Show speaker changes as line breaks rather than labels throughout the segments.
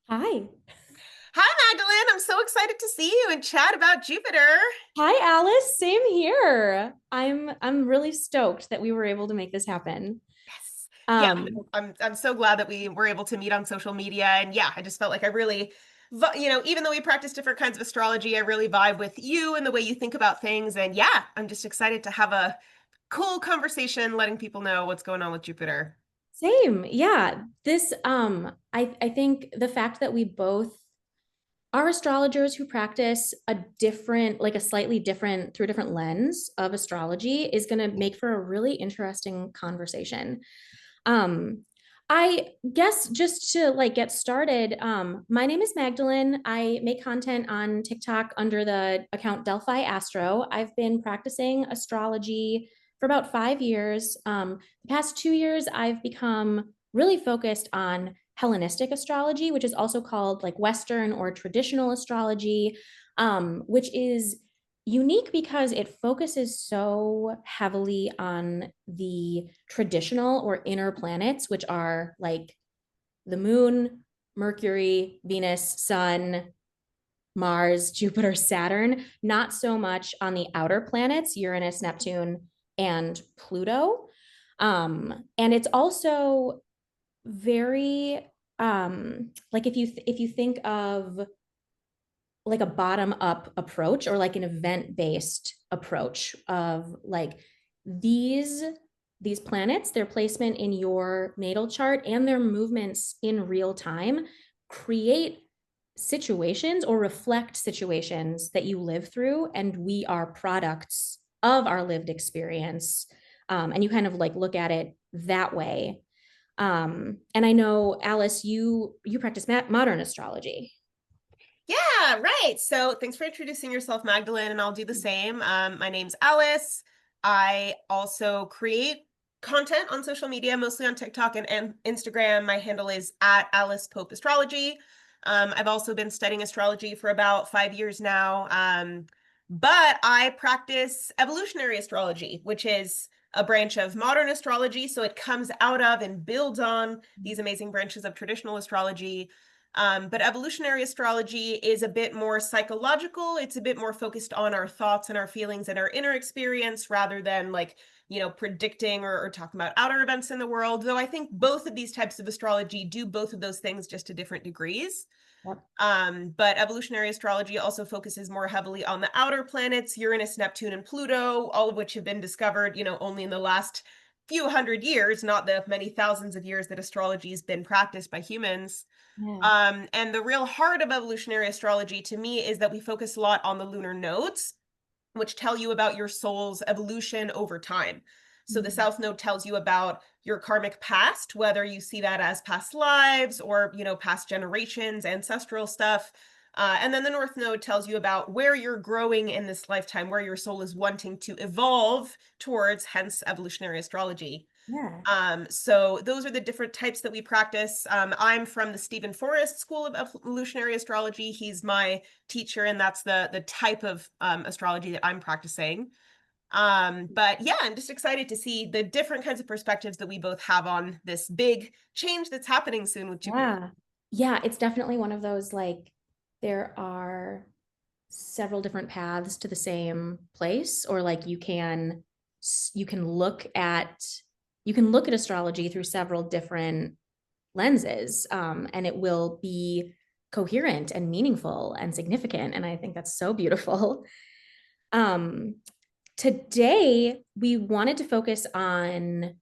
Hi.
Hi, Magdalene. I'm so excited to see you and chat about Jupiter.
Hi, Alice. Same here. I'm really stoked that we were able to make this happen.
Yes. Yeah,
Um,
I'm so glad that we were able to meet on social media. And yeah, I just felt like I really, even though we practice different kinds of astrology, I really vibe with you and the way you think about things. And yeah, I'm just excited to have a cool conversation letting people know what's going on with Jupiter.
Same. Yeah. I think the fact that we both are astrologers who practice a different, like a slightly different, through a different lens of astrology is going to make for a really interesting conversation. Um, I guess just to like get started, my name is Magdalene. I make content on TikTok under the account Delphi Astro. I've been practicing astrology for about 5 years. The past 2 years, I've become really focused on Hellenistic astrology, which is also called like Western or traditional astrology, which is unique because it focuses so heavily on the traditional or inner planets, which are like the moon, Mercury, Venus, Sun, Mars, Jupiter, Saturn, not so much on the outer planets, Uranus, Neptune, and Pluto. And it's also very like if you think of like a bottom up approach or like an event based approach of like these these planets, their placement in your natal chart and their movements in real time create situations or reflect situations that you live through, and we are products of our lived experience. And you kind of like look at it that way. And I know, Alice, you practice modern astrology.
Yeah, right. So thanks for introducing yourself, Magdalene, and I'll do the same. My name's Alice. I also create content on social media, mostly on TikTok and Instagram. My handle is at Alice Pope Astrology. I've also been studying astrology for about 5 years now. But I practice evolutionary astrology, which is a branch of modern astrology. So it comes out of and builds on these amazing branches of traditional astrology. But evolutionary astrology is a bit more psychological. It's a bit more focused on our thoughts and our feelings and our inner experience rather than predicting or talking about outer events in the world. Though I think both of these types of astrology do both of those things just to different degrees.
Yep.
But evolutionary astrology also focuses more heavily on the outer planets, Uranus, Neptune, and Pluto, all of which have been discovered, only in the last few hundred years, not the many thousands of years that astrology has been practiced by humans.
Yeah.
And the real heart of evolutionary astrology to me is that we focus a lot on the lunar nodes, which tell you about your soul's evolution over time. So the
Mm.
South Node tells you about your karmic past, whether you see that as past lives or, past generations, ancestral stuff. And then the North Node tells you about where you're growing in this lifetime, where your soul is wanting to evolve towards, hence evolutionary astrology.
Yeah.
So those are the different types that we practice. I'm from the Stephen Forrest School of Evolutionary Astrology. He's my teacher, and that's the type of astrology that I'm practicing. But yeah, I'm just excited to see the different kinds of perspectives that we both have on this big change that's happening soon with Jupiter.
Yeah. Yeah, it's definitely one of those like there are several different paths to the same place, or like you can look at astrology through several different lenses, and it will be coherent and meaningful and significant, and I think that's so beautiful. um Today we wanted to focus on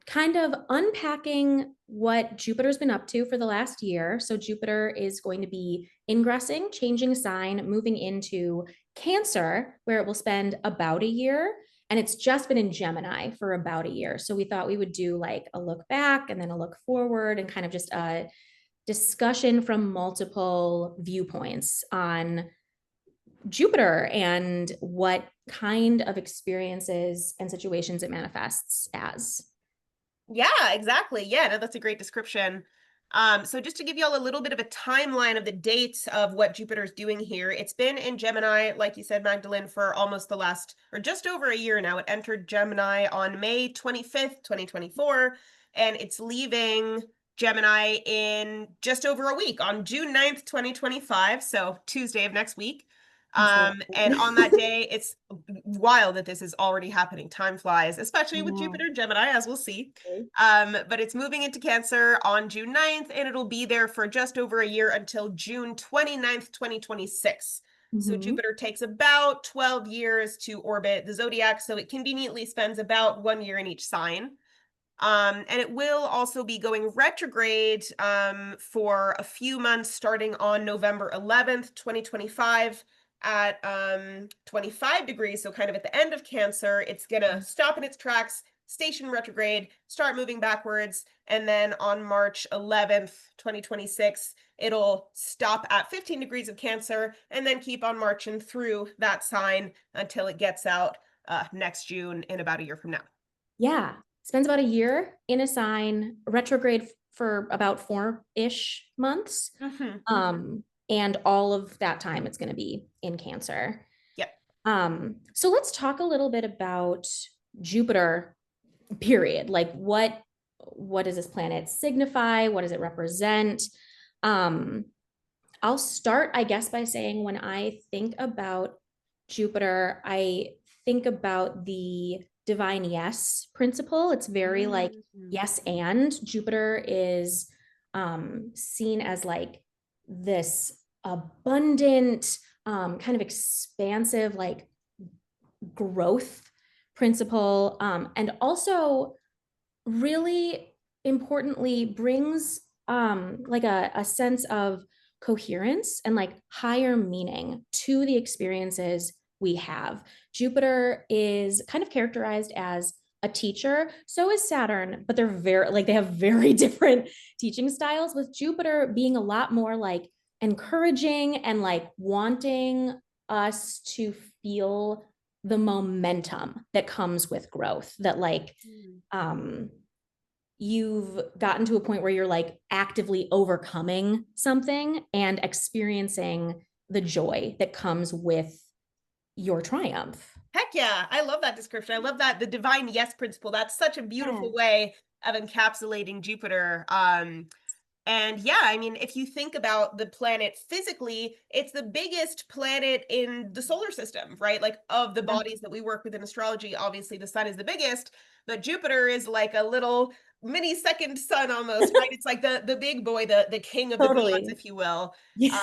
kind of unpacking what Jupiter's been up to for the last year. So, Jupiter is going to be ingressing, changing sign, moving into Cancer, where it will spend about a year. And it's just been in Gemini for about a year. So, we thought we would do like a look back and then a look forward and kind of just a discussion from multiple viewpoints on Jupiter and what kind of experiences and situations it manifests as.
Yeah, exactly. Yeah, no, that's a great description. So just to give you all a little bit of a timeline of the dates of what Jupiter's doing here, it's been in Gemini, like you said, Magdalene, for almost the last, or just over a year now. It entered Gemini on May 25th, 2024, and it's leaving Gemini in just over a week on June 9th, 2025. So Tuesday of next week.
I'm so
And
excited.
on that day, it's wild that this is already happening. Time flies, especially
I
with
know.
Jupiter and Gemini, as we'll see.
Okay.
But it's moving into Cancer on June 9th, and it'll be there for just over a year until June 29th, 2026. So
Mhm.
Jupiter takes about 12 years to orbit the zodiac, so it conveniently spends about 1 year in each sign. And it will also be going retrograde for a few months starting on November 11th, 2025 at 25 degrees. So kind of at the end of Cancer, it's going to stop in its tracks, station retrograde, start moving backwards. And then on March 11th, 2026, it'll stop at 15 degrees of Cancer and then keep on marching through that sign until it gets out next June in about a year from now.
Yeah. Spends about a year in a sign, retrograde for about 4-ish months.
Mhm.
And all of that time it's going to be in Cancer.
Yep.
So let's talk a little bit about Jupiter, period. Like what does this planet signify? What does it represent? Um, I'll start, I guess, by saying when I think about Jupiter, I think about the divine yes principle. It's very like
Mhm.
yes, and Jupiter is seen as like this abundant, kind of expansive, like growth principle, and also really importantly brings like a sense of coherence and like higher meaning to the experiences we have. Jupiter is kind of characterized as a teacher, so is Saturn, but they're very like they have very different teaching styles, with Jupiter being a lot more like encouraging and like wanting us to feel the momentum that comes with growth, that like
Mm.
um you've gotten to a point where you're like actively overcoming something and experiencing the joy that comes with your triumph.
Heck yeah, I love that description. I love that the divine yes principle. That's such a
Yeah.
beautiful way of encapsulating Jupiter. And yeah, I mean, if you think about the planet physically, it's the biggest planet in the solar system, right? Like of the
Yeah,
bodies that we work with in astrology, obviously the sun is the biggest, but Jupiter is like a little mini second sun almost, right? It's like the big boy, the king of the gods,
totally.
if you will.
Yeah.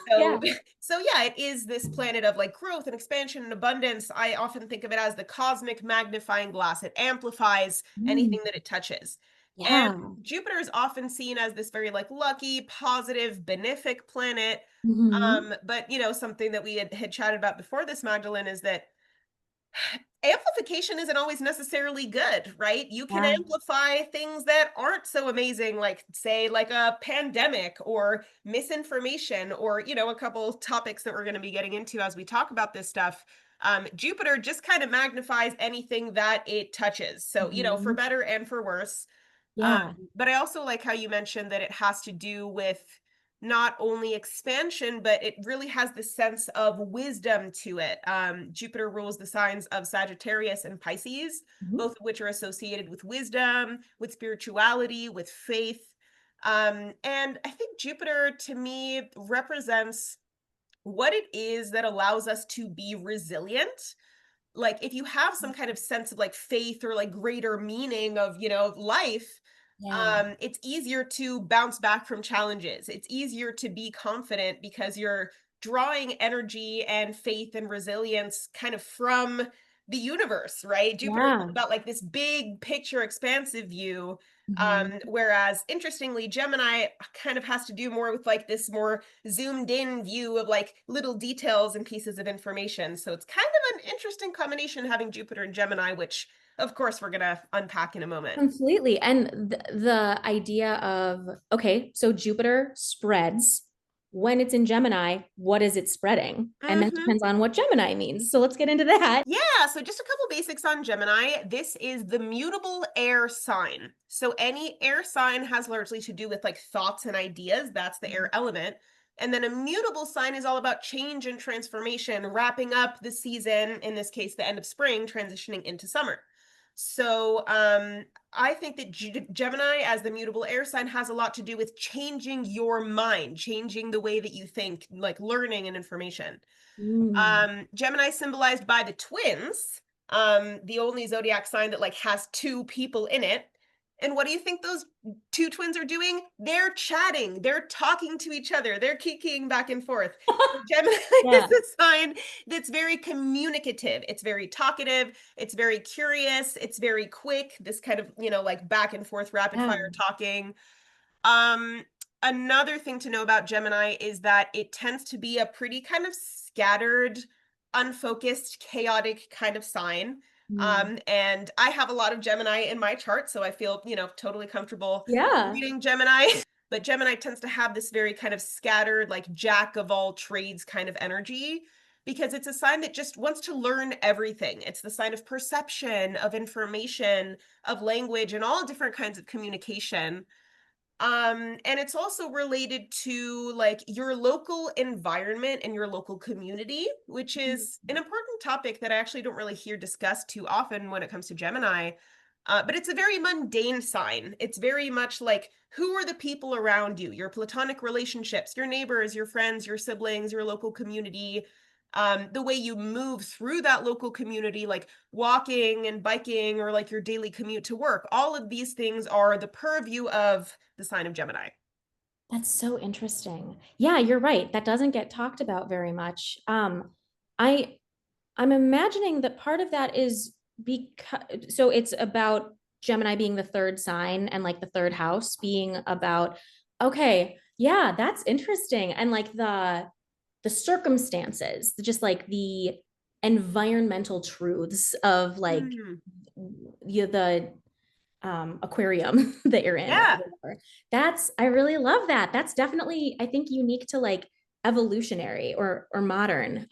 So
Yeah.
so yeah, it is this planet of like growth and expansion and abundance. I often think of it as the cosmic magnifying glass. It amplifies
Mm,
anything that it touches. And
yeah.
Jupiter is often seen as this very like lucky, positive, benefic planet.
Hmm.
But you know, something that we had chatted about before this, Magdalene, is that amplification isn't always necessarily good, right? You can
Yeah.
amplify things that aren't so amazing, like say like a pandemic or misinformation or, you know, a couple topics that we're going to be getting into as we talk about this stuff. Jupiter just kind of magnifies anything that it touches. So, you know, for
Hmm.
better and for worse. Um,
Yeah.
but I also like how you mentioned that it has to do with not only expansion, but it really has the sense of wisdom to it. Jupiter rules the signs of Sagittarius and Pisces,
Mhm.
both of which are associated with wisdom, with spirituality, with faith. And I think Jupiter to me represents what it is that allows us to be resilient. Like if you have some kind of sense of like faith or like greater meaning of, you know, life,
Yeah.
it's easier to bounce back from challenges. It's easier to be confident because you're drawing energy and faith and resilience kind of from the universe, right? Jupiter is all
Yeah.
about like this big picture, expansive view.
Hmm.
Whereas interestingly, Gemini kind of has to do more with like this more zoomed in view of like little details and pieces of information. So it's kind of an interesting combination having Jupiter and Gemini, which of course we're going to unpack in a moment.
Completely. And the idea of, okay, so Jupiter spreads. When it's in Gemini, what is it spreading? And that
Mhm.
depends on what Gemini means. So let's get into that.
Yeah, so just a couple basics on Gemini. This is the mutable air sign. So any air sign has largely to do with like thoughts and ideas. That's the air element. And then a mutable sign is all about change and transformation, wrapping up the season, in this case, the end of spring, transitioning into summer. So I think that Gemini, as the mutable air sign, has a lot to do with changing your mind, changing the way that you think, like learning and information.
Mm.
Gemini symbolized by the twins, the only zodiac sign that like has two people in it. And what do you think those two twins are doing? They're chatting, they're talking to each other, they're kikiing back and forth. Gemini is
Yeah.
a sign that's very communicative. It's very talkative. It's very curious. It's very quick. This kind of, like back and forth rapid
Yeah.
fire talking. Um, Another thing to know about Gemini is that it tends to be a pretty kind of scattered, unfocused, chaotic kind of sign.
Mm.
And I have a lot of Gemini in my chart, so I feel, totally comfortable
Yeah.
reading Gemini. But Gemini tends to have this very kind of scattered, like jack of all trades kind of energy because it's a sign that just wants to learn everything. It's the sign of perception, of information, of language, and all different kinds of communication. And it's also related to like your local environment and your local community, which is an important topic that I actually don't really hear discussed too often when it comes to Gemini. But it's a very mundane sign. It's very much like who are the people around you, your platonic relationships, your neighbors, your friends, your siblings, your local community, the way you move through that local community, like walking and biking or like your daily commute to work. All of these things are the purview of the sign of Gemini.
That's so interesting. Yeah, you're right. That doesn't get talked about very much. I I'm imagining that part of that is because so it's about Gemini being the third sign and like the third house being about, okay, yeah, that's interesting. And like the circumstances, just like the environmental truths of like
Mm,
the aquarium that you're in or
yeah.
whatever. That's I really love that. That's definitely I think unique to like evolutionary or modern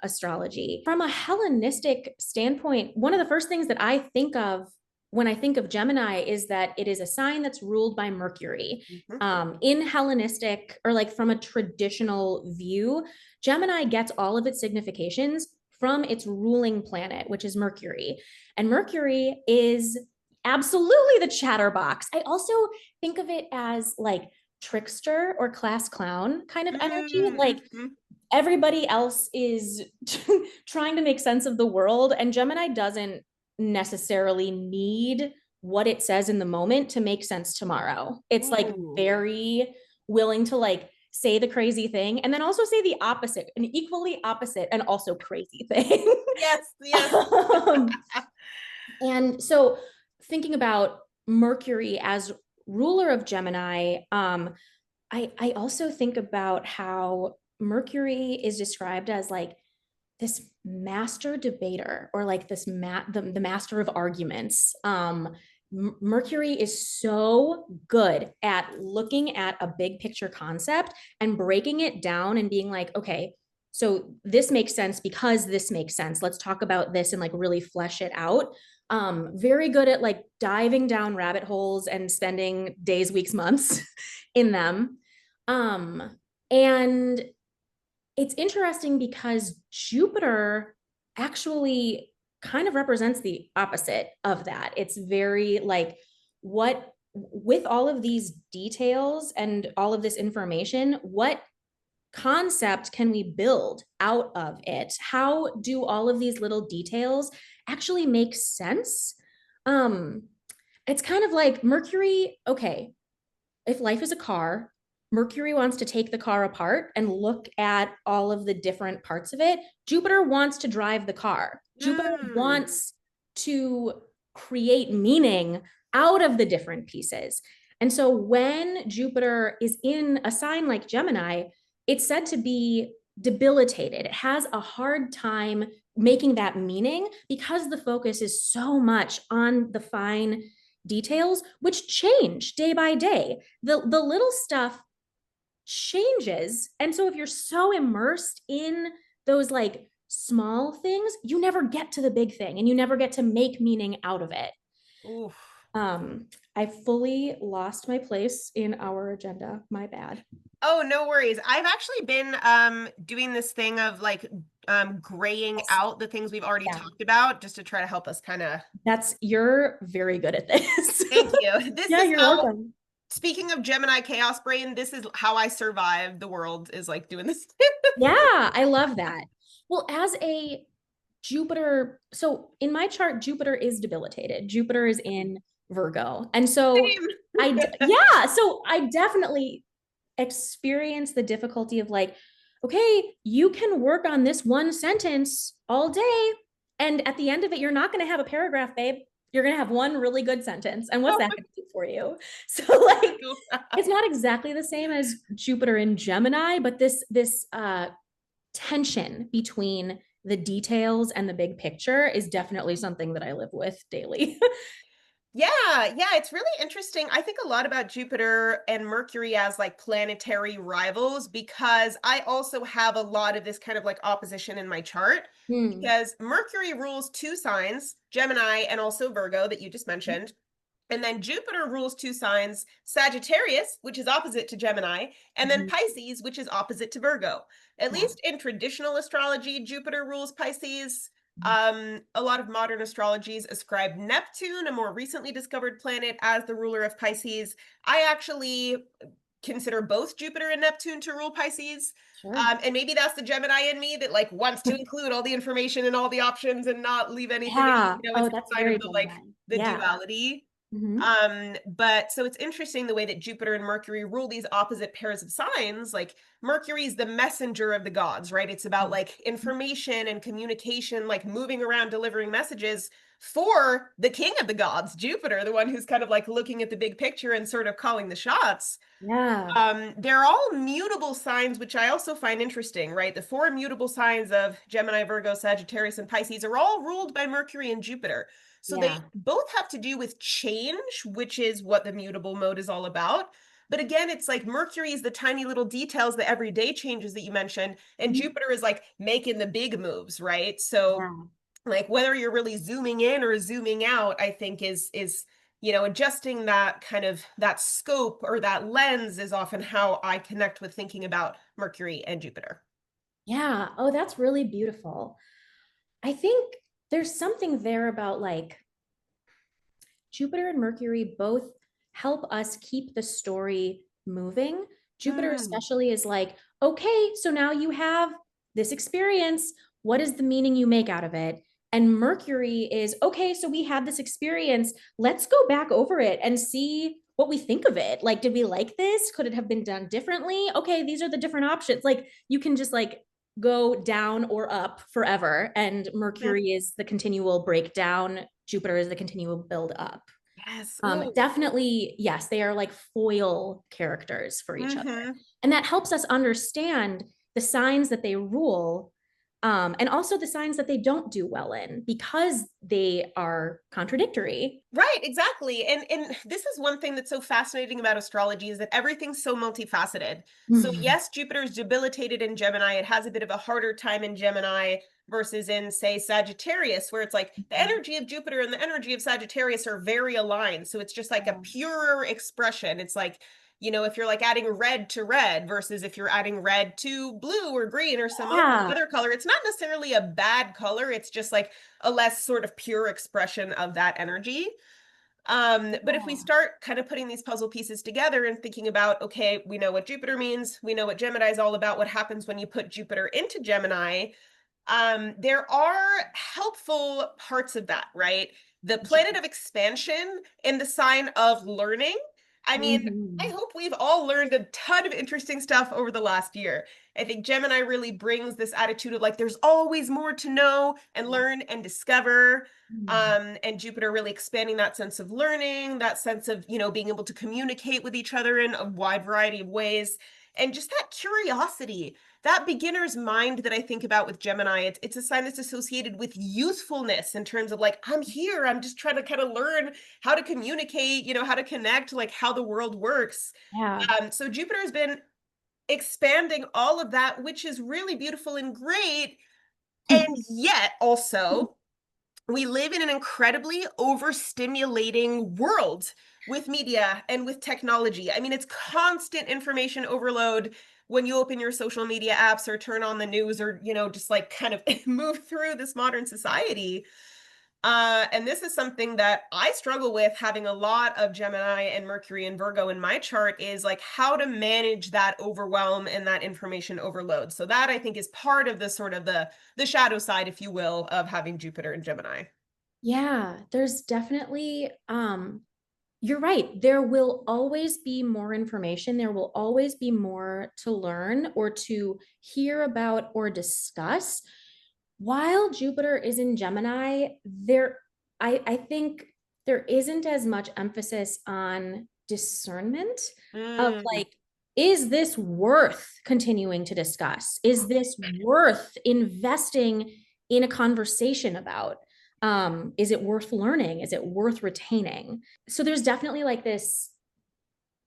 astrology. From a Hellenistic standpoint, one of the first things that I think of when I think of Gemini is that it is a sign that's ruled by Mercury.
Mhm.
In Hellenistic or like from a traditional view, Gemini gets all of its significations from its ruling planet, which is Mercury. And Mercury is absolutely the chatterbox. I also think of it as like trickster or class clown kind of energy. Like
Mhm.
everybody else is trying to make sense of the world, and Gemini doesn't necessarily need what it says in the moment to make sense tomorrow. It's like
Ooh.
very willing to like say the crazy thing and then also say the opposite, an equally opposite and also crazy thing.
Yes, yes.
um, and so thinking about Mercury as ruler of Gemini, I also think about how Mercury is described as like this master debater or like the master of arguments. Mercury is so good at looking at a big picture concept and breaking it down and being like, okay, so this makes sense because this makes sense. Let's talk about this and like really flesh it out. Very good at like diving down rabbit holes and spending days, weeks, months in them. And it's interesting because Jupiter actually kind of represents the opposite of that. It's very like what with all of these details and all of this information, what concept can we build out of it? How do all of these little details actually make sense? Um, it's kind of like Mercury, okay, if life is a car, Mercury wants to take the car apart and look at all of the different parts of it. Jupiter wants to drive the car. Jupiter
Mm.
wants to create meaning out of the different pieces. And so when Jupiter is in a sign like Gemini, it's said to be debilitated. It has a hard time making that meaning because the focus is so much on the fine details, which change day by day. The little stuff changes. And so if you're so immersed in those like small things, you never get to the big thing and you never get to make meaning out of it.
Oof.
I fully lost my place in our agenda. My bad.
Oh, no worries. I've actually been doing this thing of like graying
Yes.
out the things we've already
Yeah.
talked about just to try to help us kind of.
You're very good at this.
Thank you. This
Yeah,
is
you're
how,
welcome.
speaking of Gemini chaos brain, this is how I survive the world, is like doing this.
Yeah, I love that. Well, as a Jupiter, so in my chart, Jupiter is debilitated. Jupiter is in Virgo. And so
Same.
yeah, so I definitely experience the difficulty of like, okay, you can work on this one sentence all day. And at the end of it, you're not going to have a paragraph, babe. You're going to have one really good sentence. And what's
Oh
that
my
going to do for you? So like,
God.
it's not exactly the same as Jupiter in Gemini, but this tension between the details and the big picture is definitely something that I live with daily.
Yeah, it's really interesting. I think a lot about Jupiter and Mercury as like planetary rivals because I also have a lot of this kind of like opposition in my chart
Hmm.
because Mercury rules two signs, Gemini and also Virgo that you just mentioned. And then Jupiter rules two signs, Sagittarius, which is opposite to Gemini, and then
Mhm.
Pisces, which is opposite to Virgo. At
Yeah.
least in traditional astrology, Jupiter rules Pisces. A lot of modern astrologies ascribe Neptune, a more recently discovered planet, as the ruler of Pisces. I actually consider both Jupiter and Neptune to rule Pisces.
Sure.
And maybe that's the Gemini in me that like wants to include all the information and all the options and not leave anything out.
Yeah.
You know,
Oh,
it's
that's
kind of
very
the like
Gemini.
the
Yeah.
duality.
Hmm.
But so it's interesting the way that Jupiter and Mercury rule these opposite pairs of signs. Like Mercury is the messenger of the gods, right? It's about like information and communication, like moving around, delivering messages for the king of the gods, Jupiter, the one who's kind of like looking at the big picture and sort of calling the shots.
Yeah.
They're all mutable signs, which I also find interesting, right? The four mutable signs of Gemini, Virgo, Sagittarius, and Pisces are all ruled by Mercury and Jupiter. So they
Yeah.
both have to do with change, which is what the mutable mode is all about. But again, it's like Mercury is the tiny little details, the everyday changes that you mentioned, and
Mhm.
Jupiter is like making the big moves, right? So
Yeah.
like whether you're really zooming in or zooming out, I think is adjusting that kind of that scope or that lens is often how I connect with thinking about Mercury and Jupiter.
Yeah. Oh, that's really beautiful. I think there's something there about like Jupiter and Mercury both help us keep the story moving. Jupiter,
Mm,
especially, is like, okay, so now you have this experience. What is the meaning you make out of it? And Mercury is, okay, so we had this experience. Let's go back over it and see what we think of it. Like, did we like this? Could it have been done differently? Okay, these are the different options. Like, you can just like go down or up forever. And
mhm.
Mercury is the continual breakdown. Jupiter is the continual build up.
Yes. Ooh.
Definitely, yes, they are like foil characters for each other.
Mm-hmm.
And that helps us understand the signs that they rule, and also the signs that they don't do well in because they are contradictory.
Right, exactly. And this is one thing that's so fascinating about astrology is that everything's so multifaceted. So
Mhm.
yes, Jupiter is debilitated in Gemini. It has a bit of a harder time in Gemini versus in say Sagittarius where it's like the energy of Jupiter and the energy of Sagittarius are very aligned. So it's just like a purer expression. It's like if you're like adding red to red versus if you're adding red to blue or green or some
Yeah.
other color, it's not necessarily a bad color. It's just like a less sort of pure expression of that energy. But if we
Yeah.
start kind of putting these puzzle pieces together and thinking about, okay, we know what Jupiter means, we know what Gemini is all about, what happens when you put Jupiter into Gemini, there are helpful parts of that, right? The planet of expansion and the sign of learning. I mean, I
Mhm.
hope we've all learned a ton of interesting stuff over the last year. I think Gemini really brings this attitude of like, there's always more to know and
Yeah.
learn and discover.
Mhm.
And Jupiter really expanding that sense of learning, that sense of, being able to communicate with each other in a wide variety of ways. And just that curiosity, that beginner's mind that I think about with Gemini, it's a sign that's associated with youthfulness in terms of like, I'm here, I'm just trying to kind of learn how to communicate, how to connect, like how the world works.
Yeah.
So Jupiter has been expanding all of that, which is really beautiful and great. And yet also, we live in an incredibly overstimulating world with media and with technology. I mean, it's constant information overload. when you open your social media apps or turn on the news or, just like kind of move through this modern society. And this is something that I struggle with, having a lot of Gemini and Mercury and Virgo in my chart, is like how to manage that overwhelm and that information overload. So that I think is part of the sort of the shadow side, if you will, of having Jupiter and Gemini.
Yeah, there's definitely you're right. There will always be more information. There will always be more to learn or to hear about or discuss. While Jupiter is in Gemini, I think there isn't as much emphasis on discernment of
Mm,
like, is this worth continuing to discuss? Is this worth investing in a conversation about? Is it worth learning? Is it worth retaining? So there's definitely like this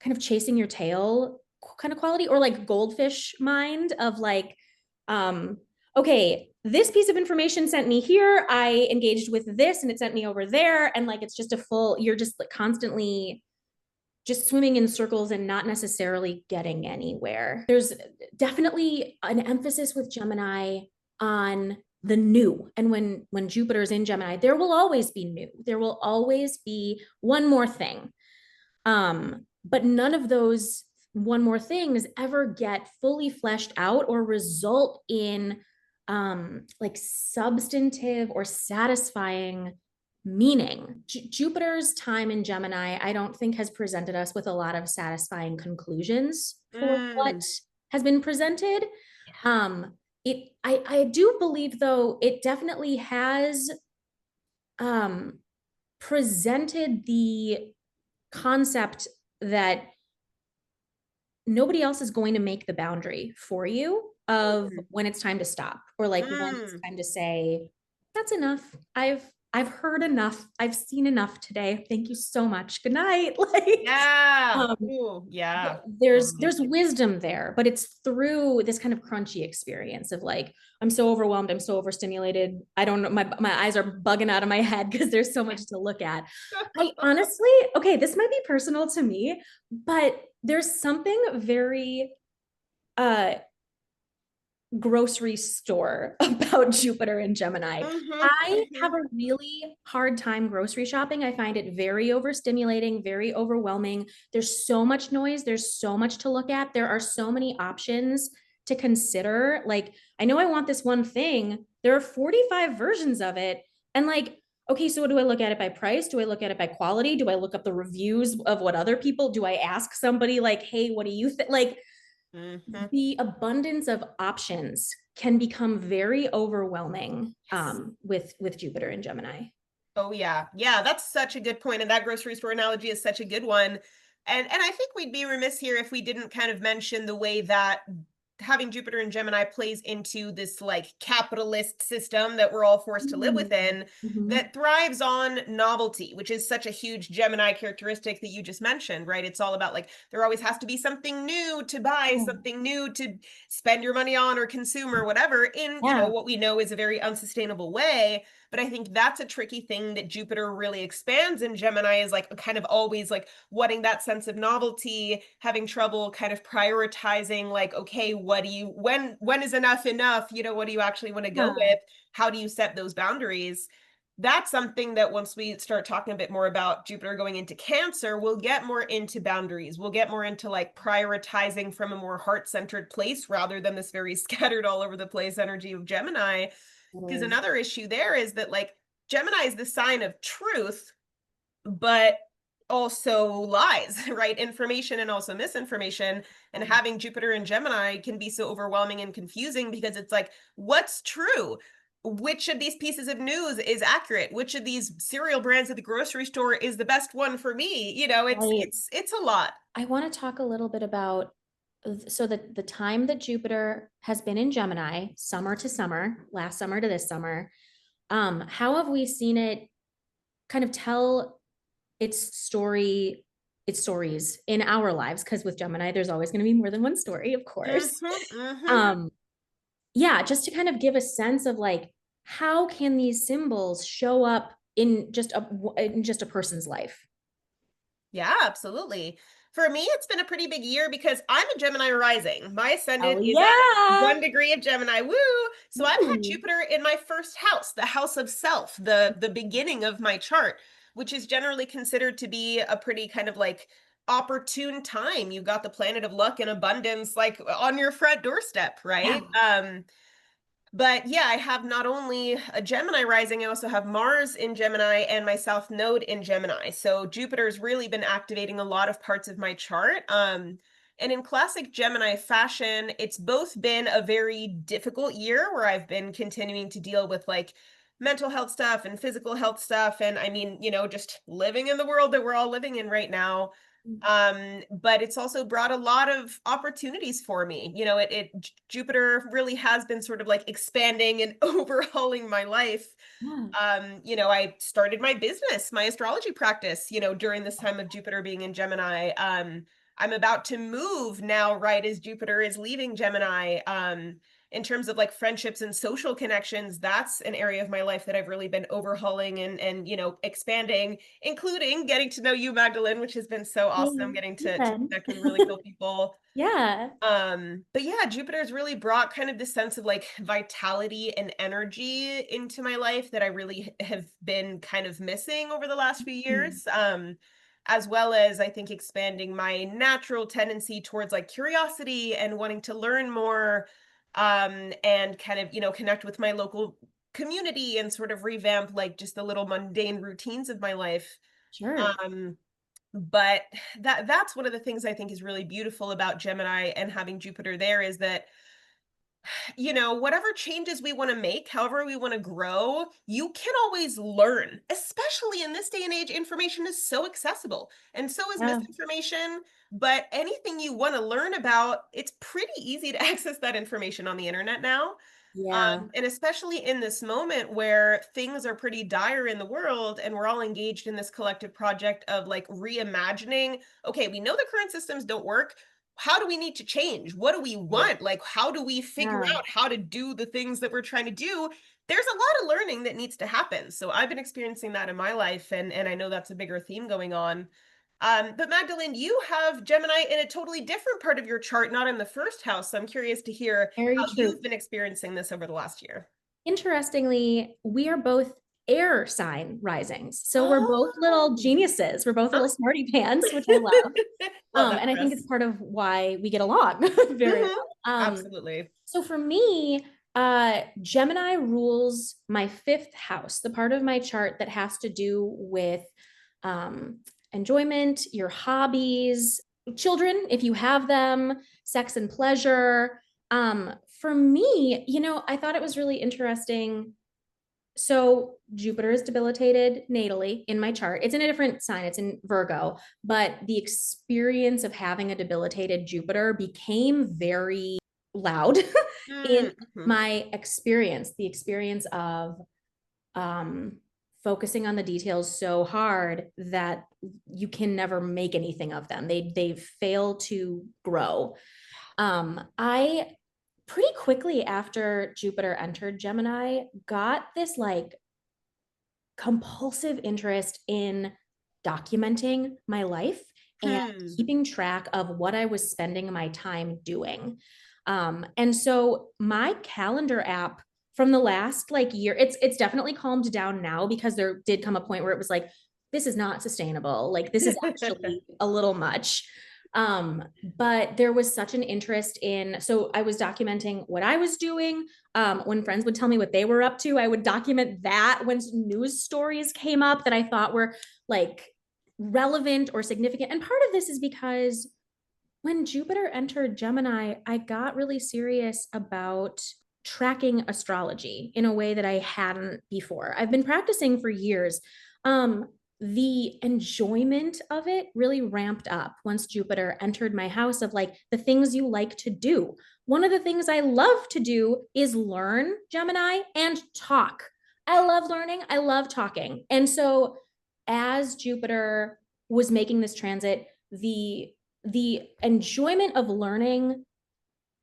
kind of chasing your tail kind of quality, or like goldfish mind of like, um, okay, this piece of information sent me here. I engaged with this and it sent me over there. And like, it's just a full, you're just like constantly just swimming in circles and not necessarily getting anywhere. There's definitely an emphasis with Gemini on the new. And when Jupiter's in Gemini, there will always be new. There will always be one more thing. But none of those one more things ever get fully fleshed out or result in like substantive or satisfying meaning. Jupiter's time in Gemini, I don't think has presented us with a lot of satisfying conclusions for what
mm,
has been presented. Um, I do believe though it definitely has um, presented the concept that nobody else is going to make the boundary for you of
mm,
when it's time to stop, or like when it's
mm.
time to say that's enough. I've heard enough. I've seen enough today. Thank you so much. Good night. Like
Yeah.
um
Ooh, yeah.
there's
Totally.
wisdom there, but it's through this kind of crunchy experience of like, I'm so overwhelmed, I'm so overstimulated, I don't know, my eyes are bugging out of my head because there's so much to look at. I honestly, okay, this might be personal to me, but there's something very uh grocery store about Jupiter and Gemini.
Hmm,
I have
hmm.
a really hard time grocery shopping. I find it very overstimulating, very overwhelming. There's so much noise, there's so much to look at. There are so many options to consider. Like, I know I want this one thing. There are 45 versions of it. And like, okay, so do I look at it by price? Do I look at it by quality? Do I look up the reviews of what other people do? I ask somebody like, hey, what do you think? Like,
Hmm.
the abundance of options can become very overwhelming
Yes.
with Jupiter and Gemini.
Oh yeah. Yeah, that's such a good point. And that grocery store analogy is such a good one. And I think we'd be remiss here if we didn't kind of mention the way that having Jupiter and Gemini plays into this like capitalist system that we're all forced to live within,
Mm-hmm.
that thrives on novelty, which is such a huge Gemini characteristic that you just mentioned, right? It's all about like there always has to be something new to buy, something new to spend your money on or consume or whatever in,
Yeah.
what we know is a very unsustainable way. But I think that's a tricky thing that Jupiter really expands in Gemini, is like kind of always like wanting that sense of novelty, having trouble kind of prioritizing like, okay, what do you when is enough enough? What do you actually want to go
Yeah.
with? How do you set those boundaries? That's something that once we start talking a bit more about Jupiter going into Cancer, we'll get more into boundaries. We'll get more into like prioritizing from a more heart-centered place rather than this very scattered all over the place energy of Gemini. Because
Totally.
another issue there is that like Gemini is the sign of truth, but also lies, right? Information and also misinformation. And having Jupiter and Gemini can be so overwhelming and confusing because it's like, what's true? Which of these pieces of news is accurate? Which of these cereal brands at the grocery store is the best one for me? It's
Right.
it's a lot.
I want to talk a little bit about so the time that Jupiter has been in Gemini, summer to summer, last summer to this summer. How have we seen it kind of tell its story, its stories in our lives? Because with Gemini, there's always going to be more than one story, of course.
Hmm, hmm.
Um, yeah, just to kind of give a sense of like, how can these symbols show up in just a person's life?
Yeah, absolutely. For me, it's been a pretty big year because I'm a Gemini rising. My
Oh
ascendant is at
yeah.
1 degree of Gemini. Woo! So I've had
Ooh.
Jupiter in my first house, the house of self, the beginning of my chart, which is generally considered to be a pretty kind of like opportune time. You've got the planet of luck and abundance like on your front doorstep,
Yeah.
right? But yeah, I have not only a Gemini rising, I also have Mars in Gemini and my South Node in Gemini. So Jupiter's really been activating a lot of parts of my chart. And in classic Gemini fashion, it's both been a very difficult year where I've been continuing to deal with like mental health stuff and physical health stuff. And I mean, just living in the world that we're all living in right now. But it's also brought a lot of opportunities for me. Jupiter really has been sort of like expanding and overhauling my life.
Yeah.
I started my business, my astrology practice, during this time of Jupiter being in Gemini. I'm about to move now, right as Jupiter is leaving Gemini. In terms of like friendships and social connections, that's an area of my life that I've really been overhauling and expanding, including getting to know you, Magdalene, which has been so awesome,
Hey,
getting to
Ethan.
connect with really cool people.
Yeah.
But yeah, Jupiter's really brought kind of this sense of like vitality and energy into my life that I really have been kind of missing over the last few
Mm.
years. As well as I think expanding my natural tendency towards like curiosity and wanting to learn more, and kind of, connect with my local community and sort of revamp like just the little mundane routines of my life.
Sure.
Um, but that's one of the things I think is really beautiful about Gemini and having Jupiter there is that, whatever changes we want to make, however we want to grow, you can always learn. Especially in this day and age, information is so accessible and so is
Yeah.
misinformation. But anything you want to learn about, it's pretty easy to access that information on the internet now.
Yeah.
And especially in this moment where things are pretty dire in the world and we're all engaged in this collective project of like reimagining, okay, we know the current systems don't work. How do we need to change? What do we
Right.
want? Like, how do we figure
Yeah.
out how to do the things that we're trying to do? There's a lot of learning that needs to happen. So I've been experiencing that in my life, and I know that's a bigger theme going on. But Magdalene, you have Gemini in a totally different part of your chart, not in the first house. So I'm curious to hear
Very
how
true.
you've been experiencing this over the last year.
Interestingly, we are both air sign risings. So we're both little
Oh,
geniuses. We're both
huh?
little smarty pants, which I love.
Love that
And I
for
think it's
us.
part of why we get along very
Hmm.
well.
Absolutely.
So for me, Gemini rules my fifth house, the part of my chart that has to do with um, enjoyment, your hobbies, children, if you have them, sex and pleasure. For me, I thought it was really interesting. So Jupiter is debilitated natally in my chart. It's in a different sign, it's in Virgo, but the experience of having a debilitated Jupiter became very loud in
Mm-hmm.
my experience, the experience of um, focusing on the details so hard that you can never make anything of them. They fail to grow. I pretty quickly after Jupiter entered Gemini got this like compulsive interest in documenting my life and
Hmm.
keeping track of what I was spending my time doing. And so my calendar app from the last like year, it's definitely calmed down now because there did come a point where it was like, this is not sustainable. Like this is actually a little much. But there was such an interest in, so I was documenting what I was doing. When friends would tell me what they were up to, I would document that. When news stories came up that I thought were like relevant or significant. And part of this is because when Jupiter entered Gemini, I got really serious about tracking astrology in a way that I hadn't before. I've been practicing for years. Um, the enjoyment of it really ramped up once Jupiter entered my house of like the things you like to do. One of the things I love to do is learn Gemini and talk. I love learning, I love talking. And so as Jupiter was making this transit, the enjoyment of learning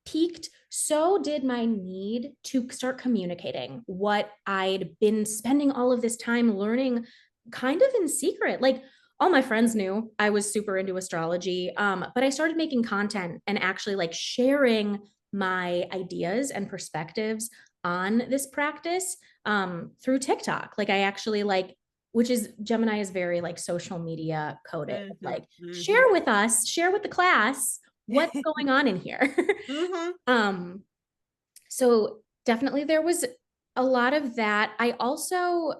peaked, so did my need to start communicating what I'd been spending all of this time learning kind of in secret. Like all my friends knew I was super into astrology. But I started making content and actually like sharing my ideas and perspectives on this practice through TikTok. Like I actually like, which is Gemini is very like social media coded.
Hmm.
Like
Hmm.
share with us, share with the class what's going on in here.
Hmm.
um, so definitely there was a lot of that. I also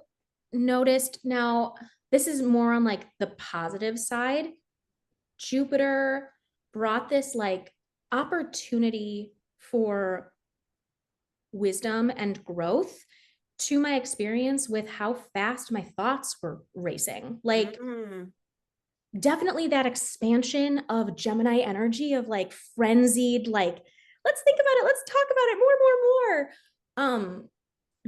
noticed now this is more on like the positive side. Jupiter brought this like opportunity for wisdom and growth to my experience with how fast my thoughts were racing. Like
Mm.
definitely that expansion of Gemini energy of like frenzied, like, let's think about it, let's talk about it more.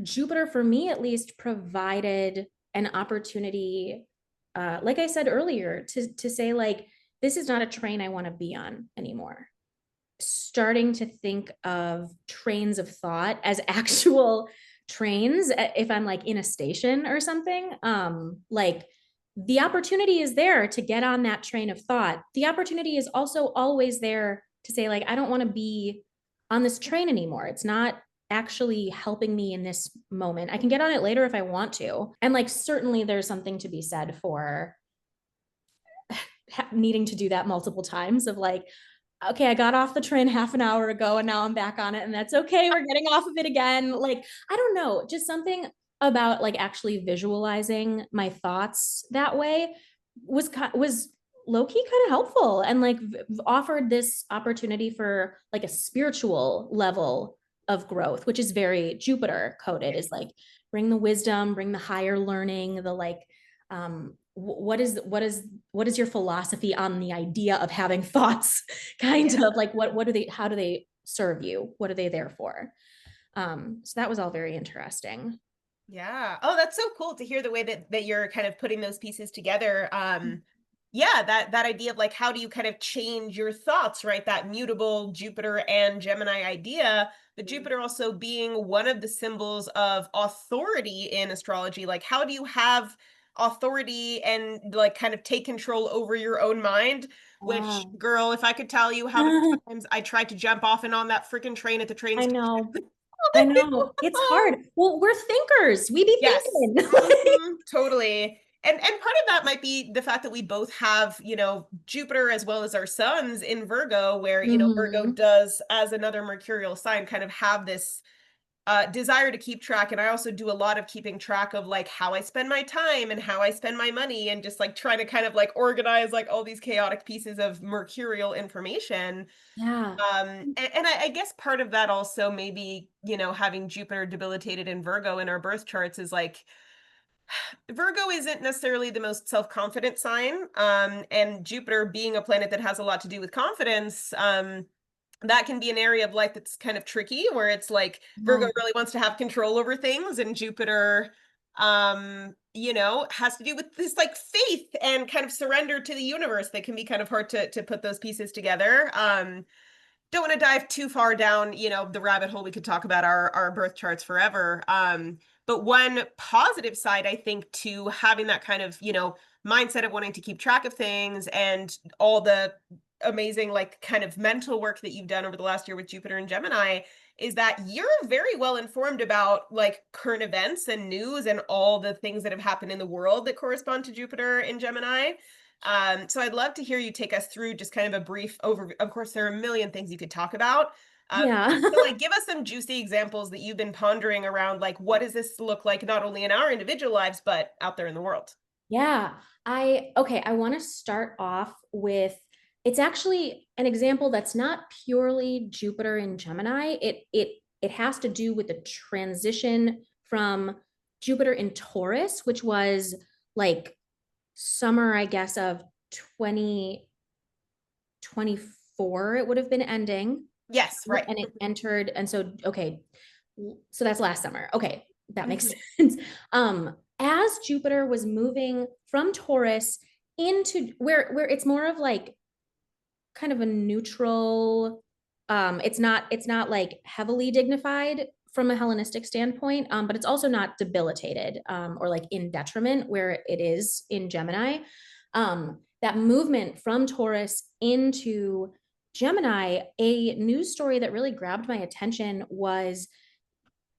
Jupiter, for me at least, provided an opportunity, like I said earlier, to say, like, this is not a train I want to be on anymore. Starting to think of trains of thought as actual trains, if I'm like in a station or something. Like the opportunity is there to get on that train of thought. The opportunity is also always there to say, like, I don't want to be on this train anymore. It's not actually helping me in this moment. I can get on it later if I want to. And like, certainly there's something to be said for needing to do that multiple times of like, okay, I got off the train half an hour ago and now I'm back on it and that's okay. We're getting off of it again. Like, I don't know, just something about like actually visualizing my thoughts that way was low key kind of helpful and like offered this opportunity for like a spiritual level of growth, which is very Jupiter coded, is like bring the wisdom, bring the higher learning, the like what is your philosophy on the idea of having thoughts kind
Yeah.
of like what do they how do they serve you, what are they there for? So that was all very interesting.
Yeah. Oh, that's so cool to hear the way that you're kind of putting those pieces together. Yeah, that idea of like how do you kind of change your thoughts, right? That mutable Jupiter and Gemini idea, but Jupiter also being one of the symbols of authority in astrology. Like how do you have authority and like kind of take control over your own mind? Which,
Yeah.
girl, if I could tell you how many times I tried to jump off and on that freaking train at the train
I
station.
know, I know it's hard. Well, we're thinkers, we be
Yes.
thinking.
Totally. And part of that might be the fact that we both have, Jupiter as well as our suns in Virgo, where, Virgo
Mhm.
does, as another mercurial sign, kind of have this desire to keep track. And I also do a lot of keeping track of like how I spend my time and how I spend my money and just like trying to kind of like organize like all these chaotic pieces of mercurial information.
Yeah.
And I guess part of that also maybe, having Jupiter debilitated in Virgo in our birth charts is like Virgo isn't necessarily the most self-confident sign. And Jupiter being a planet that has a lot to do with confidence, that can be an area of life that's kind of tricky, where it's like Virgo
Yeah.
really wants to have control over things, and Jupiter, has to do with this like faith and kind of surrender to the universe that can be kind of hard to put those pieces together. Don't want to dive too far down, the rabbit hole. We could talk about our birth charts forever. But one positive side, I think, to having that kind of, mindset of wanting to keep track of things and all the amazing, like, kind of mental work that you've done over the last year with Jupiter and Gemini is that you're very well informed about like current events and news and all the things that have happened in the world that correspond to Jupiter in Gemini. So I'd love to hear you take us through just kind of a brief overview. Of course, there are a million things you could talk about.
Yeah.
So like give us some juicy examples that you've been pondering around like what does this look like not only in our individual lives but out there in the world.
Yeah. I want to start off with it's actually an example that's not purely Jupiter and Gemini. It has to do with the transition from Jupiter in Taurus, which was like summer, I guess, of 2024, it would have been ending.
Yes, right.
And it entered, and so okay, so that's last summer. Okay, that makes sense. As Jupiter was moving from Taurus into where it's more of like kind of a neutral, it's not like heavily dignified from a Hellenistic standpoint, but it's also not debilitated or like in detriment where it is in Gemini. That movement from Taurus into Gemini, a news story that really grabbed my attention was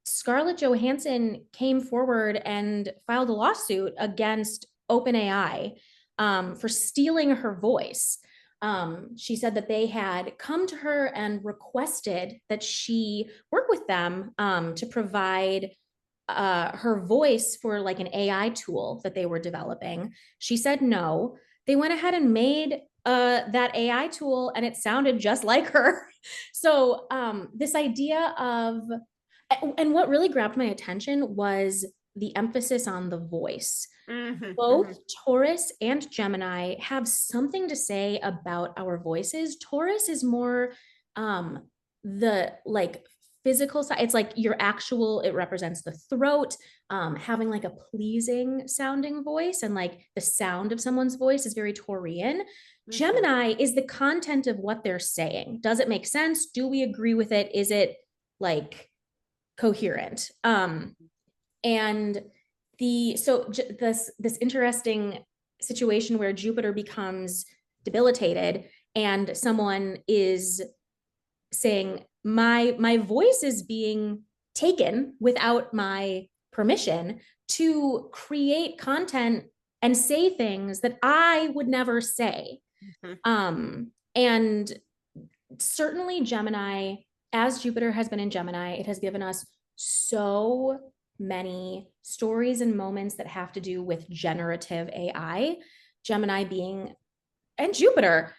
Scarlett Johansson came forward and filed a lawsuit against OpenAI for stealing her voice. She said that they had come to her and requested that she work with them to provide her voice for like an AI tool that they were developing. She said no. They went ahead and made that AI tool, and it sounded just like her. So this idea of, and what really grabbed my attention was the emphasis on the voice. Both Taurus and Gemini have something to say about our voices. Taurus is more the like physical side. It's like your actual, it represents the throat, having like a pleasing sounding voice, and like the sound of someone's voice is very Taurian. Gemini is the content of what they're saying. Does it make sense? Do we agree with it? Is it like coherent? And this interesting situation where Jupiter becomes debilitated and someone is saying my voice is being taken without my permission to create content and say things that I would never say. And certainly Gemini, as Jupiter has been in Gemini, it has given us so many stories and moments that have to do with generative AI. Gemini being, and Jupiter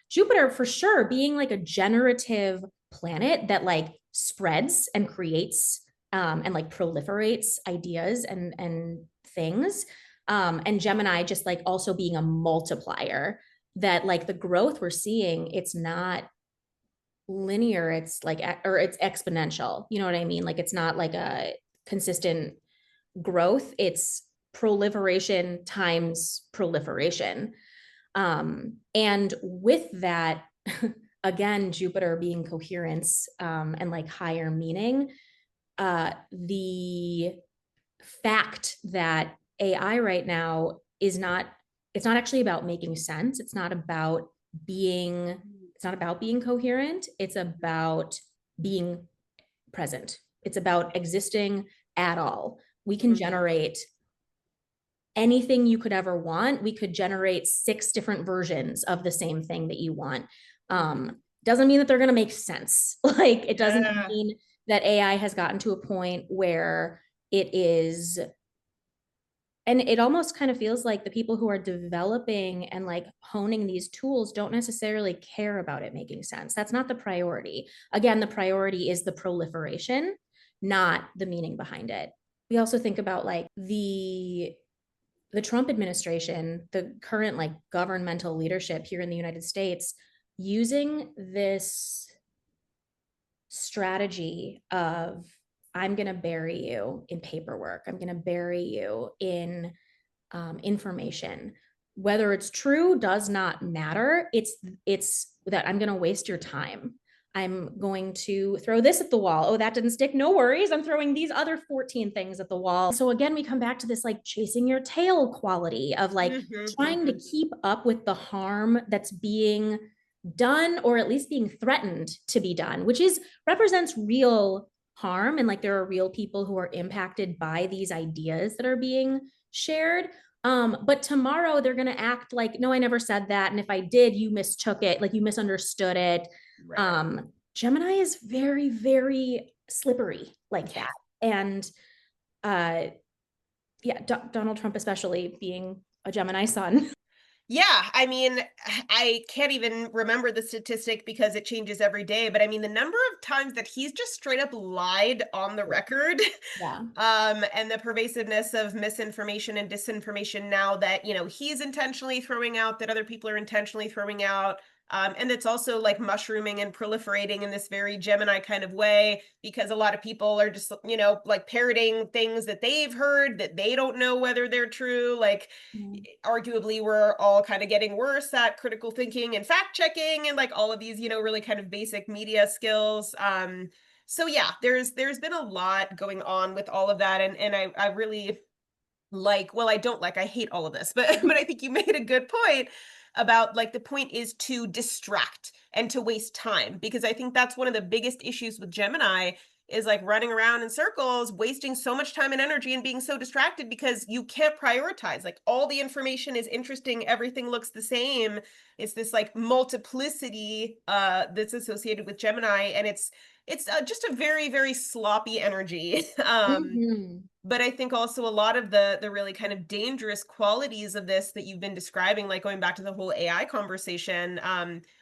for sure being like a generative planet that like spreads and creates and like proliferates ideas and things. And Gemini just like also being a multiplier, that like the growth we're seeing, it's not linear, it's like, or it's exponential, you know what I mean? Like it's not like a consistent growth, it's proliferation times proliferation. And with that, again, Jupiter being coherence and like higher meaning, the fact that AI right now is not, it's not actually about making sense. It's not about being, it's not about being coherent. It's about being present. It's about existing at all. We can generate anything you could ever want. We could generate 6 different versions of the same thing that you want. Doesn't mean that they're going to make sense. Like it doesn't mean that AI has gotten to a point where it is, and it almost kind of feels like the people who are developing and like honing these tools don't necessarily care about it making sense. That's not the priority. Again, the priority is the proliferation, not the meaning behind it. We also think about like the Trump administration, the current like governmental leadership here in the United States, using this strategy of, I'm going to bury you in paperwork, I'm going to bury you in information. Whether it's true does not matter. It's that I'm going to waste your time. I'm going to throw this at the wall. Oh, that didn't stick. No worries. I'm throwing these other 14 things at the wall. So again, we come back to this like chasing your tail quality of like trying to keep up with the harm that's being done, or at least being threatened to be done, which is represents real harm. And like there are real people who are impacted by these ideas that are being shared. But tomorrow they're going to act like, no, I never said that. And if I did, you mistook it, like you misunderstood it. Gemini is very, very slippery like that. And Donald Trump, especially being a Gemini sun.
Yeah, I mean, I can't even remember the statistic because it changes every day, but I mean, the number of times that he's just straight up lied on the record,
Yeah.
and the pervasiveness of misinformation and disinformation now that, he's intentionally throwing out, that other people are intentionally throwing out. And it's also like mushrooming and proliferating in this very Gemini kind of way, because a lot of people are just, like parroting things that they've heard that they don't know whether they're true. Like, arguably, we're all kind of getting worse at critical thinking and fact checking and like all of these, really kind of basic media skills. So yeah, there's been a lot going on with all of that. And I really well, I hate all of this, but but I think you made a good point about like the point is to distract and to waste time, because I think that's one of the biggest issues with Gemini is like running around in circles, wasting so much time and energy and being so distracted because you can't prioritize. Like all the information is interesting, everything looks the same. It's this like multiplicity that's associated with Gemini, and it's just a very very sloppy energy.
Mhm.
But I think also a lot of the really kind of dangerous qualities of this that you've been describing, like going back to the whole AI conversation,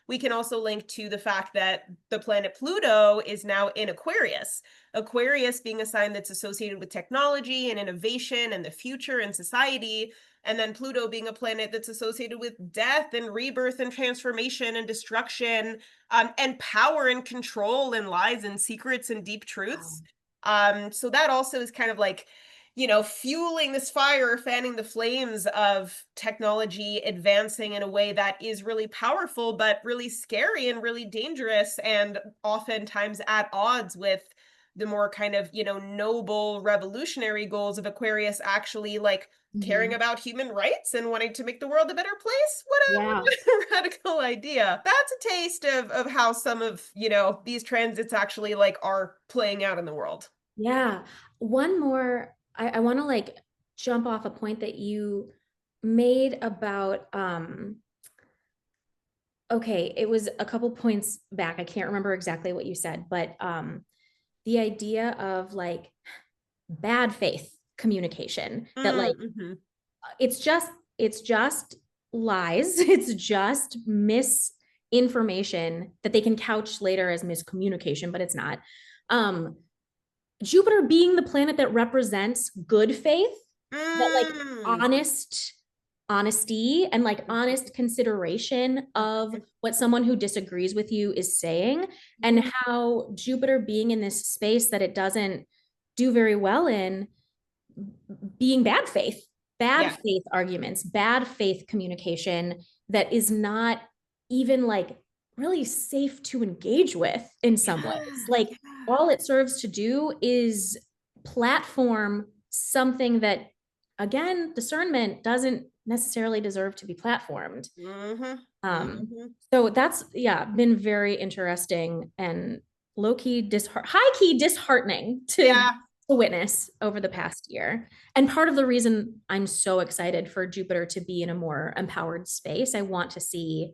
we can also link to the fact that the planet Pluto is now in Aquarius. Aquarius being a sign that's associated with technology and innovation and the future and society. And then Pluto being a planet that's associated with death and rebirth and transformation and destruction, and power and control and lies and secrets and deep
Wow.
truths. So that also is kind of like, fueling this fire, fanning the flames of technology advancing in a way that is really powerful, but really scary and really dangerous, and oftentimes at odds with the more kind of, noble revolutionary goals of Aquarius, actually like caring
Mhm.
about human rights and wanting to make the world a better place.
Yeah.
What a radical idea. That's a taste of how some of, these transits actually like are playing out in the world.
Yeah. One more, I want to like jump off a point that you made about okay, it was a couple points back. I can't remember exactly what you said, but the idea of like bad faith communication, that like
Mhm.
it's just it's just lies. It's just misinformation that they can couch later as miscommunication, but it's not. Um, Jupiter being the planet that represents good faith, that like
Mm.
honest honesty and like honest consideration of
Mhm.
what someone who disagrees with you is saying, and
Mhm.
how Jupiter being in this space that it doesn't do very well in, being bad
Yeah.
faith arguments, bad faith communication that is not even like really safe to engage with in some ways.
Yeah.
Like
Yeah.
all it serves to do is platform something that, again, discernment doesn't necessarily deserve to be platformed.
Mhm.
Um,
Mhm.
so that's, yeah, been very interesting and high key disheartening
Yeah.
to witness over the past year. And part of the reason I'm so excited for Jupiter to be in a more empowered space, I want to see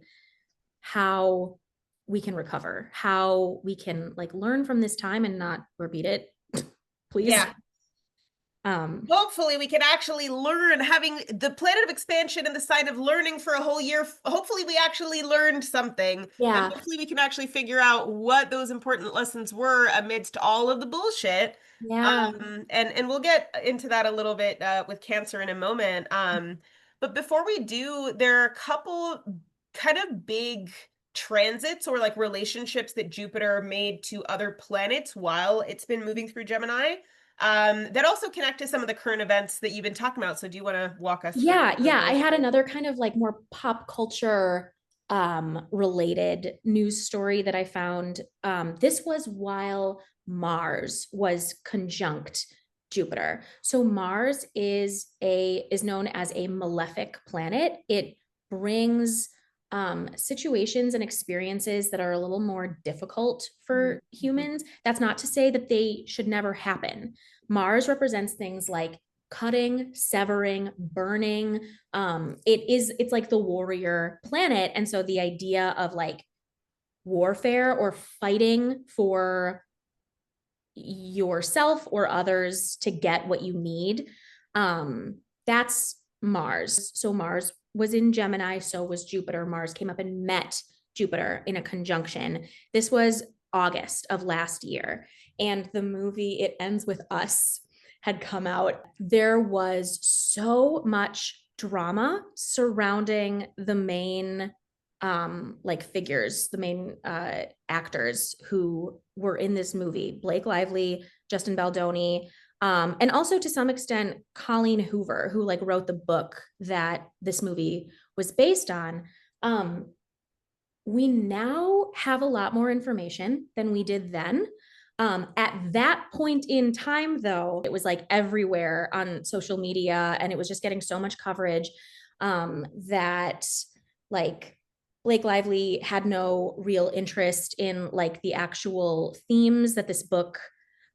how we can recover, how we can like learn from this time and not repeat it, please.
Yeah.
Um,
Hopefully we can actually learn, having the planet of expansion and the sign of learning for a whole year. Hopefully we actually learned something, and
yeah,
hopefully we can actually figure out what those important lessons were amidst all of the bullshit.
yeah,
And we'll get into that a little bit with Cancer in a moment. But before we do, there are a couple kind of big transits or like relationships that Jupiter made to other planets while it's been moving through Gemini, that also connect to some of the current events that you've been talking about. So do you want to walk us through
yeah. I
those?
had another kind of like more pop culture related news story that I found. This was while Mars was conjunct Jupiter. So Mars is known as a malefic planet. It brings situations and experiences that are a little more difficult for
Mhm.
humans. That's not to say that they should never happen. Mars represents things like cutting, severing, burning. It's like the warrior planet. And so the idea of like warfare or fighting for yourself or others to get what you need, that's Mars. So Mars was in Gemini, so was Jupiter. Mars came up and met Jupiter in a conjunction. This was August of last year. And the movie It Ends With Us had come out. There was so much drama surrounding the main like figures, the main actors who were in this movie: Blake Lively, Justin Baldoni, and also to some extent Colleen Hoover, who like wrote the book that this movie was based on. Um, we now have a lot more information than we did then. At that point in time, though, it was like everywhere on social media and it was just getting so much coverage that like Blake Lively had no real interest in like the actual themes that this book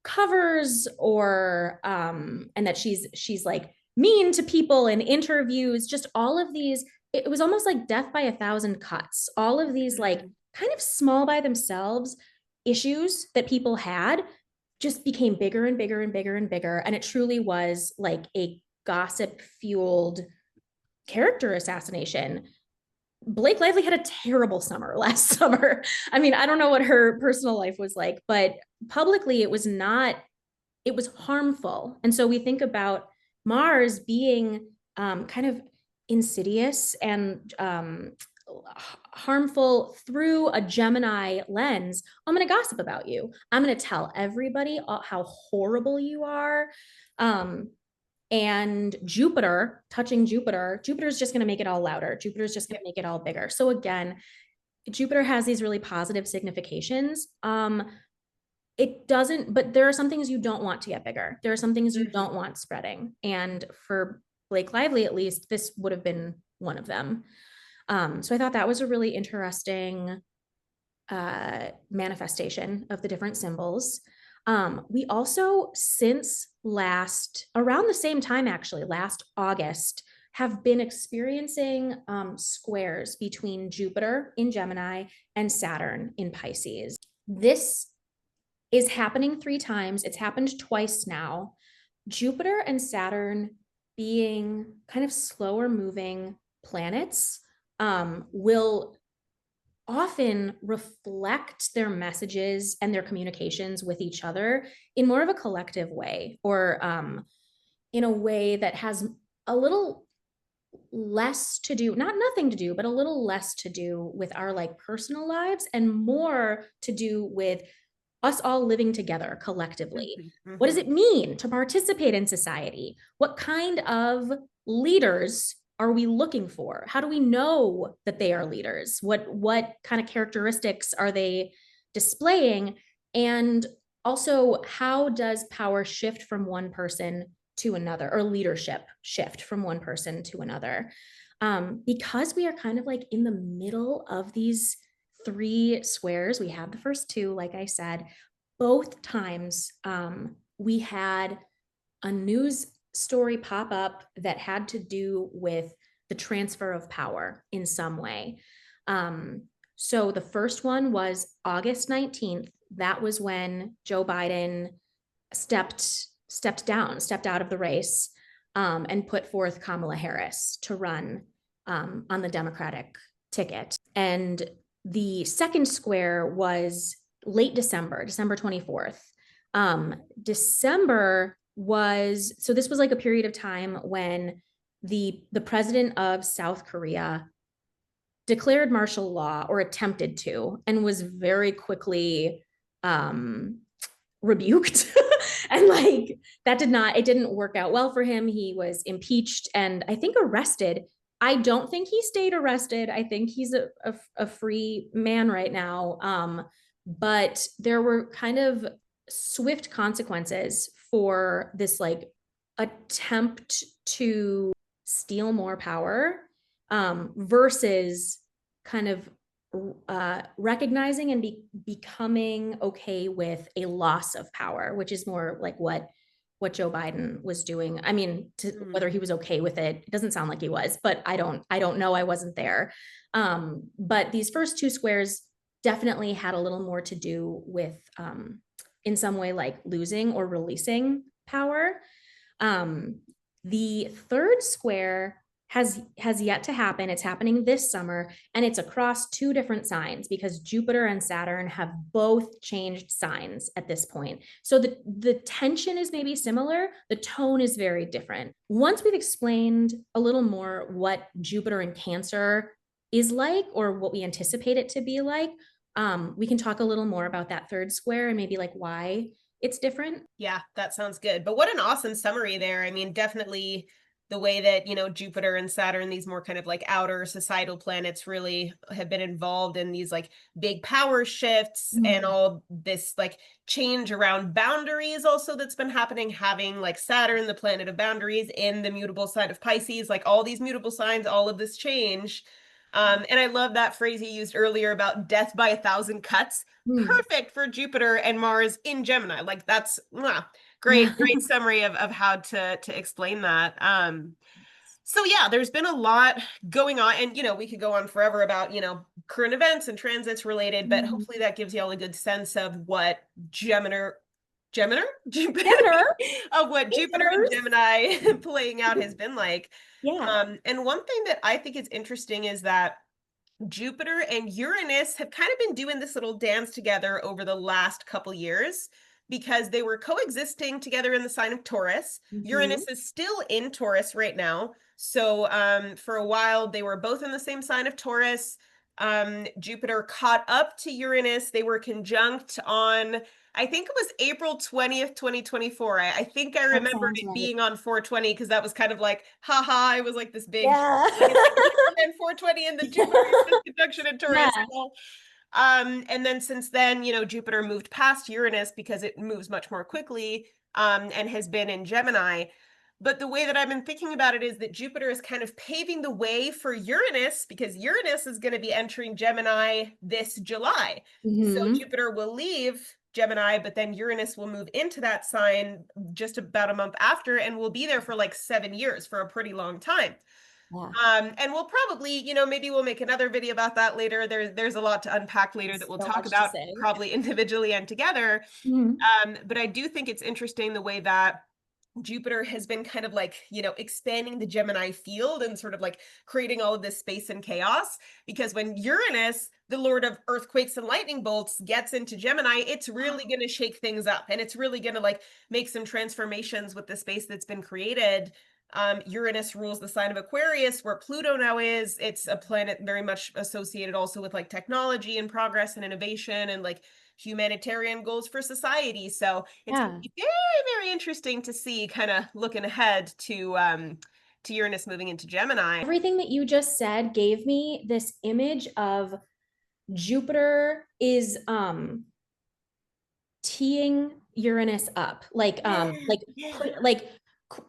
covers or and that she's like mean to people in interviews, just all of these. It was almost like death by a thousand cuts. All of these like kind of small by themselves issues that people had just became bigger and bigger and bigger and bigger. And it truly was like a gossip fueled character assassination. Blake Lively had a terrible summer last summer. I mean, I don't know what her personal life was like, but publicly it was not, it was harmful. And so we think about Mars being kind of insidious and harmful through a Gemini lens. I'm going to gossip about you. I'm going to tell everybody how horrible you are. And Jupiter, touching Jupiter, Jupiter's just going to make it all louder. Jupiter's just going to make it all bigger. So again, Jupiter has these really positive significations. It doesn't, but there are some things you don't want to get bigger. There are some things you don't want spreading. And for Blake Lively, at least, this would have been one of them. So I thought that was a really interesting manifestation of the different symbols. We also, since around the same time, actually, last August, have been experiencing squares between Jupiter in Gemini and Saturn in Pisces. This is happening 3 times. It's happened twice now. Jupiter and Saturn being kind of slower moving planets will often reflect their messages and their communications with each other in more of a collective way, or in a way that has a little less to do, not nothing to do, but a little less to do with our like personal lives and more to do with us all living together collectively. What does it mean to participate in society? What kind of leaders are we looking for? How do we know that they are leaders? What kind of characteristics are they displaying? And also, how does power shift from one person to another, or leadership shift from one person to another? Because we are kind of like in the middle of these 3 squares. We have the first 2, like I said. Both times we had a news story pop up that had to do with the transfer of power in some way. So the first one was August 19th. That was when Joe Biden stepped out of the race, and put forth Kamala Harris to run on the Democratic ticket. And the second square was late December 24th. December was, so this was like a period of time when the president of South Korea declared martial law, or attempted to, and was very quickly rebuked. And like it didn't work out well for him. He was impeached and I think arrested. I don't think he stayed arrested. I think he's a free man right now. But there were kind of swift consequences for this like attempt to steal more power, versus kind of recognizing and becoming okay with a loss of power, which is more like what Joe Biden was doing. I mean, whether he was okay with it, it doesn't sound like he was, but I don't know. I wasn't there. But these first 2 squares definitely had a little more to do with, in some way, like losing or releasing power. The third square has yet to happen. It's happening this summer, and it's across 2 different signs because Jupiter and Saturn have both changed signs at this point. So the tension is maybe similar, the tone is very different. Once we've explained a little more what Jupiter in Cancer is like, or what we anticipate it to be like, we can talk a little more about that third square and maybe like why it's different.
Yeah, that sounds good. But what an awesome summary there. I mean, definitely the way that, Jupiter and Saturn, these more kind of like outer societal planets, really have been involved in these like big power shifts and
Mhm.
all this like change around boundaries also that's been happening, having like Saturn, the planet of boundaries, in the mutable sign of Pisces, like all these mutable signs, all of this change. And I love that phrase you used earlier about death by 1,000 cuts.
Mm.
Perfect for Jupiter and Mars in Gemini. Like that's great summary of how to explain that. So yeah, there's been a lot going on, and we could go on forever about current events and transits related, but
Mhm.
hopefully that gives you all a good sense of what Gemini, Jupiter,
Gemini,
of what Jupiter and
Gemini.
Gemini playing out has been like.
Yeah.
And one thing that I think is interesting is that Jupiter and Uranus have kind of been doing this little dance together over the last couple years because they were coexisting together in the sign of Taurus.
Mhm.
Uranus is still in Taurus right now. So for a while, they were both in the same sign of Taurus. Jupiter caught up to Uranus. They were conjunct on, I think it was April 20th, 2024. I think I
That
remember
sounds
it
right.
being on 420 because that was kind of like, haha, it was like this big
Yeah.
thing. It's like, and 420 and the Jupiter conjunction in Taurus.
Yeah.
And then since then, Jupiter moved past Uranus because it moves much more quickly, and has been in Gemini. But the way that I've been thinking about it is that Jupiter is kind of paving the way for Uranus because Uranus is going to be entering Gemini this July. So
Hmm.
Jupiter will leave Gemini, but then Uranus will move into that sign just about a month after and will be there for like 7 years, for a pretty long time.
Yeah.
And we'll probably, maybe we'll make another video about that later. There's a lot to unpack later that we'll
So
talk
much to
about
say.
probably individually and together.
Mhm.
But I do think it's interesting the way that Jupiter has been kind of like, expanding the Gemini field and sort of like creating all of this space and chaos. Because when Uranus, the lord of earthquakes and lightning bolts, gets into Gemini, it's really going to shake things up and it's really going to like make some transformations with the space that's been created. Uranus rules the sign of Aquarius, where Pluto now is. It's a planet very much associated also with like technology and progress and innovation and like humanitarian goals for society. So it's going to
Yeah.
be very interesting to see, kind of looking ahead to Uranus moving into Gemini.
Everything that you just said gave me this image of Jupiter is teeing Uranus up,
Yeah, yeah.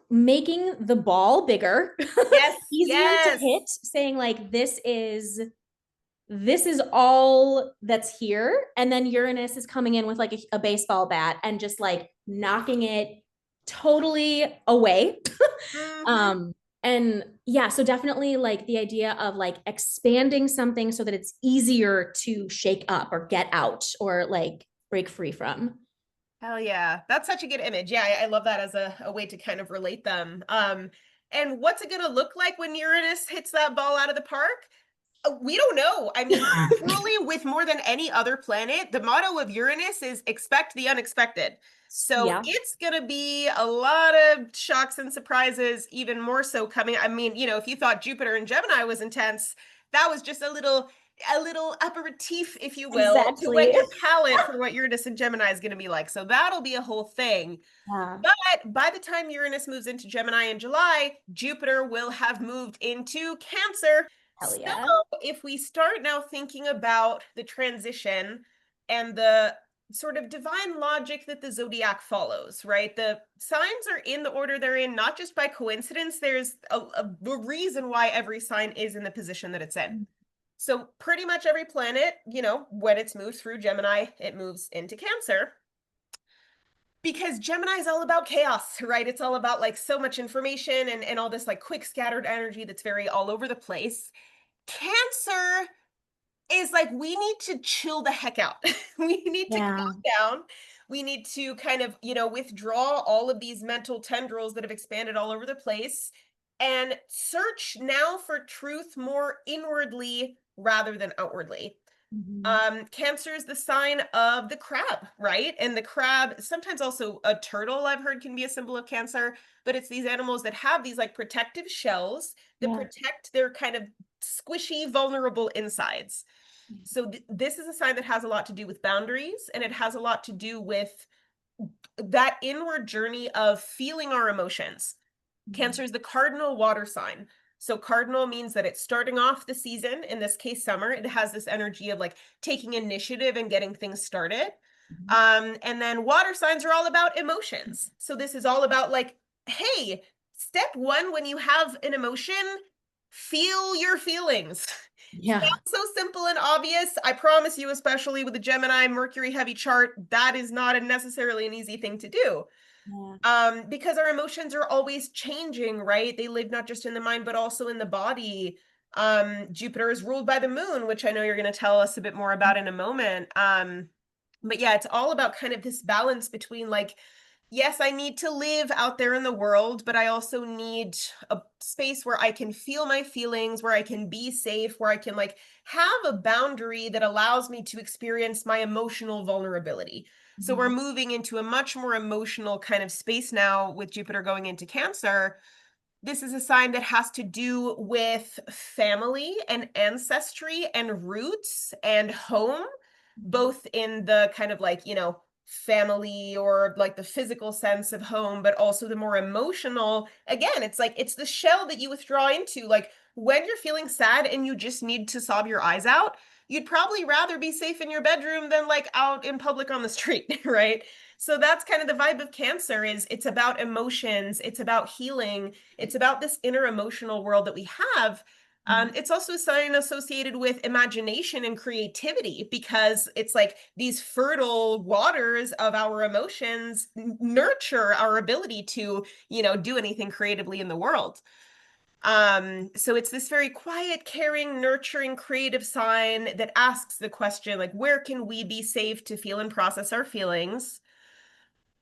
making the ball bigger,
Yes,
easier to
yes.
hit, saying like this is all that's here, and then Uranus is coming in with like a baseball bat and just like knocking it totally away.
Mm-hmm.
um and yeah, so definitely like the idea of like expanding something so that it's easier to shake up or get out or like break free from.
Hell yeah. That's such a good image. Yeah, I love that as a way to kind of relate them. And what's it gonna look like when Uranus hits that ball out of the park? We don't know. I mean, truly, with more than any other planet, the motto of Uranus is expect the unexpected. So
Yeah.
it's going to be a lot of shocks and surprises, even more so coming. I mean, if you thought Jupiter and Gemini was intense, that was just a little aperitif, if you will, to whet
Exactly.
your palate for what Uranus and Gemini is going to be like. So that'll be a whole thing.
Yeah.
But by the time Uranus moves into Gemini in July, Jupiter will have moved into Cancer.
Hell
So
yeah.
if we start now thinking about the transition and the sort of divine logic that the zodiac follows, right? The signs are in the order they're in, not just by coincidence. There's a reason why every sign is in the position that it's in. So pretty much every planet, when it's moved through Gemini, it moves into Cancer because Gemini is all about chaos, right? It's all about like so much information and all this like quick scattered energy that's very all over the place. Cancer is like, we need to chill the heck out. We need to
Yeah.
calm down. We need to kind of, withdraw all of these mental tendrils that have expanded all over the place and search now for truth more inwardly rather than outwardly.
Mhm.
Cancer is the sign of the crab, right? And the crab, sometimes also a turtle, I've heard, can be a symbol of Cancer, but it's these animals that have these like protective shells that
Yeah.
protect their kind of squishy, vulnerable insides. So this is a sign that has a lot to do with boundaries, and it has a lot to do with that inward journey of feeling our emotions. Cancer is the cardinal water sign. So cardinal means that it's starting off the season, in this case, summer. It has this energy of like taking initiative and getting things started.
Mhm.
And then water signs are all about emotions. So this is all about like, hey, step one, when you have an emotion, feel your feelings.
Yeah.
So simple and obvious. I promise you, especially with the Gemini Mercury heavy chart, that is not necessarily an easy thing to do.
Yeah.
Because our emotions are always changing, right? They live not just in the mind, but also in the body. Jupiter is ruled by the moon, which I know you're going to tell us a bit more about in a moment. But yeah, it's all about kind of this balance between like, yes, I need to live out there in the world, but I also need a space where I can feel my feelings, where I can be safe, where I can like have a boundary that allows me to experience my emotional vulnerability. So we're
Mhm.
moving into a much more emotional kind of space now with Jupiter going into Cancer. This is a sign that has to do with family and ancestry and roots and home,
Mhm.
both in the kind of like, family or like the physical sense of home, but also the more emotional. Again, it's like it's the shell that you withdraw into. Like when you're feeling sad and you just need to sob your eyes out, you'd probably rather be safe in your bedroom than like out in public on the street, right? So that's kind of the vibe of Cancer is it's about emotions, it's about healing, it's about this inner emotional world that we have.
Mhm.
It's also a sign associated with imagination and creativity because it's like these fertile waters of our emotions nurture our ability to, do anything creatively in the world. So it's this very quiet, caring, nurturing, creative sign that asks the question, like, where can we be safe to feel and process our feelings?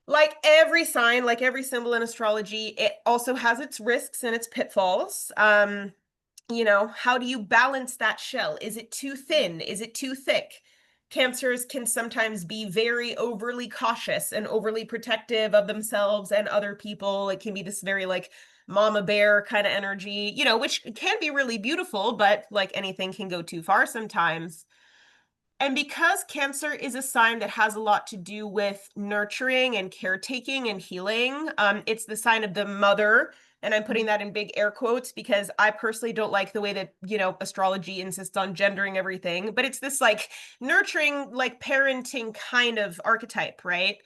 Like every sign, like every symbol in astrology, it also has its risks and its pitfalls. How do you balance that shell? Is it too thin? Is it too thick? Cancers can sometimes be very overly cautious and overly protective of themselves and other people. It can be this very like mama bear kind of energy, which can be really beautiful, but like anything can go too far sometimes. And because Cancer is a sign that has a lot to do with nurturing and caretaking and healing, it's the sign of the mother. And I'm putting that in big air quotes because I personally don't like the way that, astrology insists on gendering everything, but it's this like nurturing, like parenting kind of archetype, right?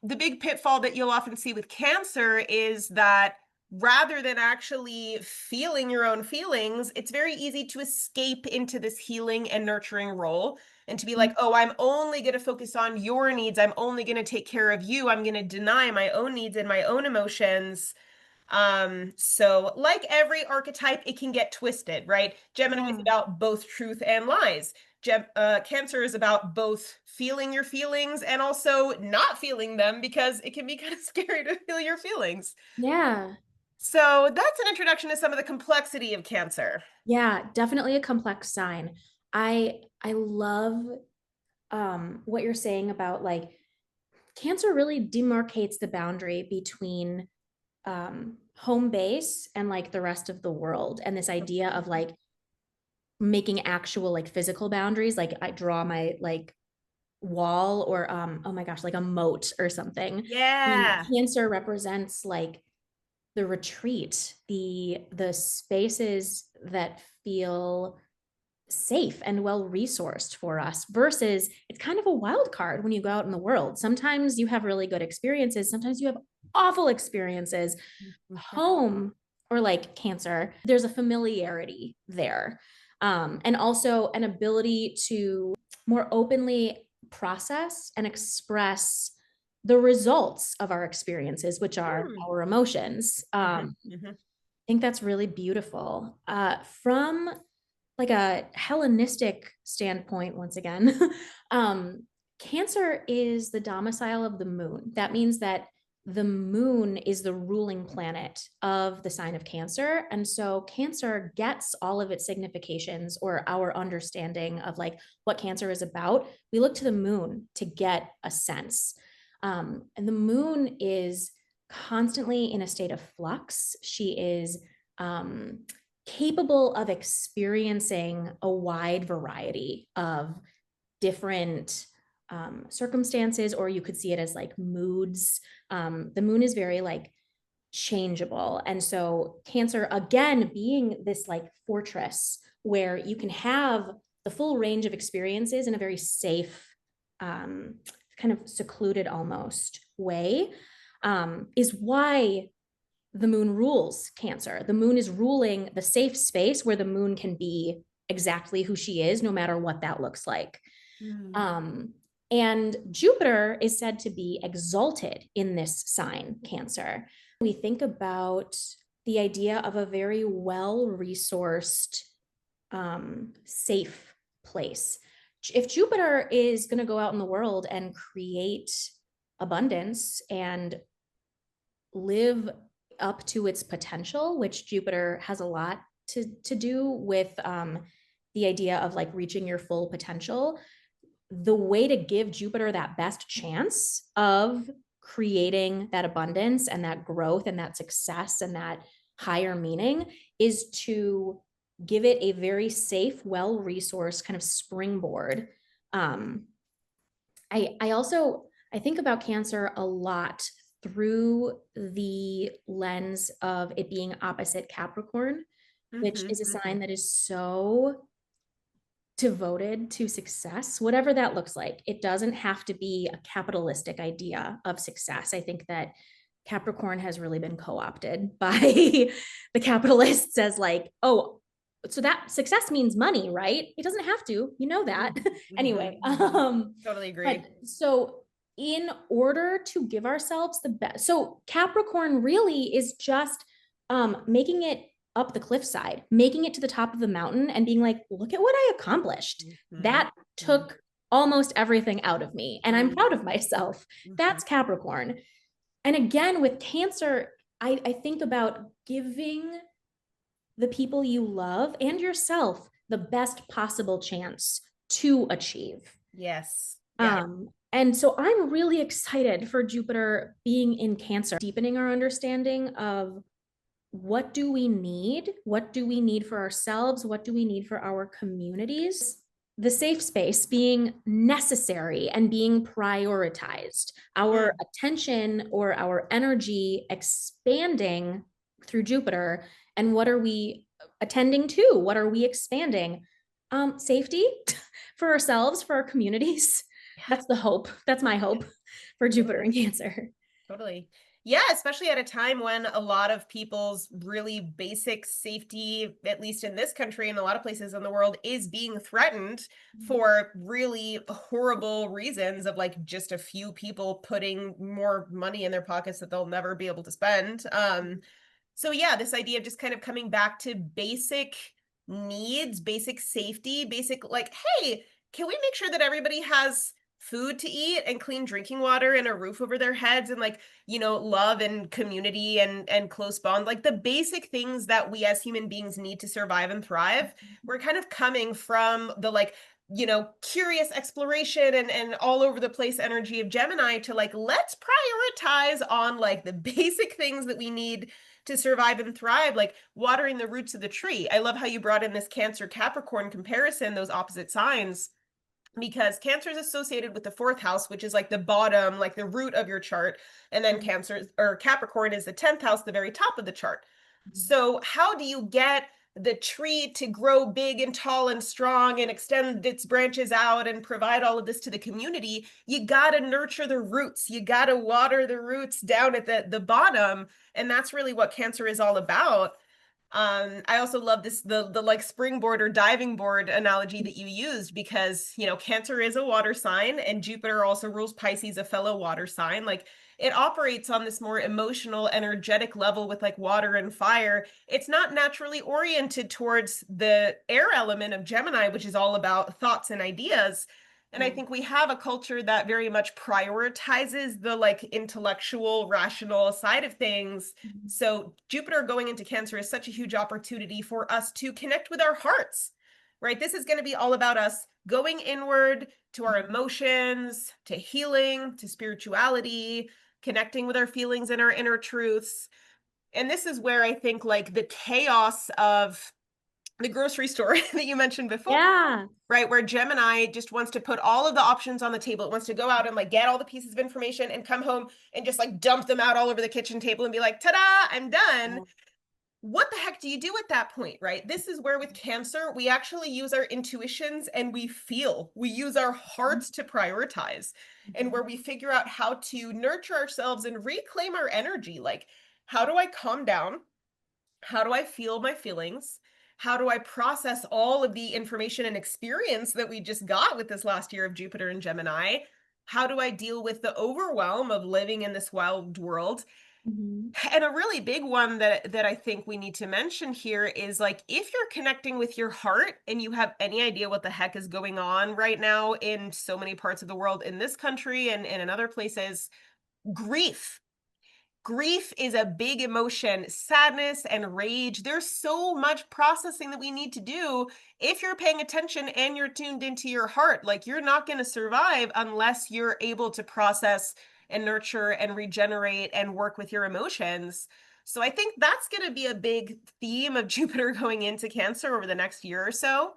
The big pitfall that you'll often see with Cancer is that rather than actually feeling your own feelings, it's very easy to escape into this healing and nurturing role and to be like,
Mhm.
oh, I'm only going to focus on your needs. I'm only going to take care of you. I'm going to deny my own needs and my own emotions. So like every archetype, it can get twisted, right? Gemini is
Yeah.
about both truth and lies. Cancer is about both feeling your feelings and also not feeling them because it can be kind of scary to feel your feelings.
Yeah.
So that's an introduction to some of the complexity of Cancer.
Yeah, definitely a complex sign. I love what you're saying about like Cancer really demarcates the boundary between home base and like the rest of the world, and this idea of like making actual like physical boundaries. Like I draw my like wall or oh my gosh, like a moat or something. And
Yeah.
Cancer represents like the retreat, the spaces that feel safe and well resourced for us, versus it's kind of a wild card when you go out in the world. Sometimes you have really good experiences, sometimes you have awful experiences. Home or like Cancer, there's a familiarity there, and also an ability to more openly process and express the results of our experiences, which are
Hmm.
our emotions.
Mhm, mhm.
I think that's really beautiful. From like a Hellenistic standpoint, once again, um, Cancer is the domicile of the moon. That means that the moon is the ruling planet of the sign of Cancer. And so Cancer gets all of its significations or our understanding of like what Cancer is about. We look to the moon to get a sense. And the moon is constantly in a state of flux. She is um, capable of experiencing a wide variety of different circumstances, or you could see it as like moods. The moon is very like changeable. And so Cancer, again, being this like fortress where you can have the full range of experiences in a very safe, kind of secluded almost way, is why the moon rules Cancer. The moon is ruling the safe space where the moon can be exactly who she is, no matter what that looks like.
Mm.
Um, and Jupiter is said to be exalted in this sign, Cancer. We think about the idea of a very well resourced, safe place. If Jupiter is going to go out in the world and create abundance and live up to its potential, which Jupiter has a lot to do with, the idea of like reaching your full potential, the way to give Jupiter that best chance of creating that abundance and that growth and that success and that higher meaning is to give it a very safe, well resourced kind of springboard. Um, I also I think about Cancer a lot through the lens of it being opposite Capricorn, which
Mhm,
is a
mhm.
sign that is so devoted to success, whatever that looks like. It doesn't have to be a capitalistic idea of success. I think that Capricorn has really been co-opted by the capitalists as like, oh, so that success means money, right? It doesn't have to, you know that.
Mhm,
Anyway,
mhm, mhm. Totally
but
agree.
so in order to give ourselves the best, so Capricorn really is just making it up the cliffside, making it to the top of the mountain and being like, look at what I accomplished.
Mhm,
That
mhm,
took almost everything out of me, and I'm proud of
mhm,
myself.
mhm.
That's Capricorn. And again, with Cancer, I think about giving the people you love and yourself the best possible chance to achieve.
Yes. Yeah.
And so I'm really excited for Jupiter being in Cancer, deepening our understanding of what do we need? What do we need for ourselves? What do we need for our communities? The safe space being necessary and being prioritized, our
Mm.
attention or our energy expanding through Jupiter. And what are we attending to? What are we expanding? Safety for ourselves, for our communities.
Yeah.
That's the hope. That's my hope for Jupiter
Totally.
and Cancer.
Totally. Yeah, especially at a time when a lot of people's really basic safety, at least in this country and a lot of places in the world, is being threatened for really horrible reasons of like just a few people putting more money in their pockets that they'll never be able to spend. So yeah, this idea of just kind of coming back to basic needs, basic safety, basic like, hey, can we make sure that everybody has food to eat and clean drinking water and a roof over their heads and like, love and community and close bond, like the basic things that we as human beings need to survive and thrive. We're kind of coming from the like, curious exploration and all over the place energy of Gemini to like, let's prioritize on like the basic things that we need to survive and thrive, like watering the roots of the tree. I love how you brought in this Cancer Capricorn comparison, those opposite signs, because Cancer is associated with the fourth house, which is like the bottom, like the root of your chart. And then Cancer or Capricorn is the 10th house, the very top of the chart. So, how do you get the tree to grow big and tall and strong and extend its branches out and provide all of this to the community? You got to nurture the roots. You got to water the roots down at the bottom. And that's really what Cancer is all about. I also love this the like springboard or diving board analogy that you used because Cancer is a water sign and Jupiter also rules Pisces, a fellow water sign. Like it operates on this more emotional, energetic level with like water and fire. It's not naturally oriented towards the air element of Gemini, which is all about thoughts and ideas. And I think we have a culture that very much prioritizes the like intellectual, rational side of things. So Jupiter going into Cancer is such a huge opportunity for us to connect with our hearts, right? This is going to be all about us going inward to our emotions, to healing, to spirituality, connecting with our feelings and our inner truths. And this is where I think like the chaos of the grocery store that you mentioned before,
Yeah.
right? Where Gemini just wants to put all of the options on the table. It wants to go out and like get all the pieces of information and come home and just like dump them out all over the kitchen table and be like, ta-da, I'm done. What the heck do you do at that point, right? This is where with Cancer, we actually use our intuitions and we feel, we use our hearts to prioritize, and where we figure out how to nurture ourselves and reclaim our energy. Like, how do I calm down? How do I feel my feelings? How do I process all of the information and experience that we just got with this last year of Jupiter and Gemini? How do I deal with the overwhelm of living in this wild world?
Mhm.
And a really big one that I think we need to mention here is like, if you're connecting with your heart and you have any idea what the heck is going on right now in so many parts of the world, in this country and in other places, grief. Grief is a big emotion, sadness and rage. There's so much processing that we need to do. If you're paying attention and you're tuned into your heart, like, you're not going to survive unless you're able to process and nurture and regenerate and work with your emotions. So I think that's going to be a big theme of Jupiter going into Cancer over the next year or so.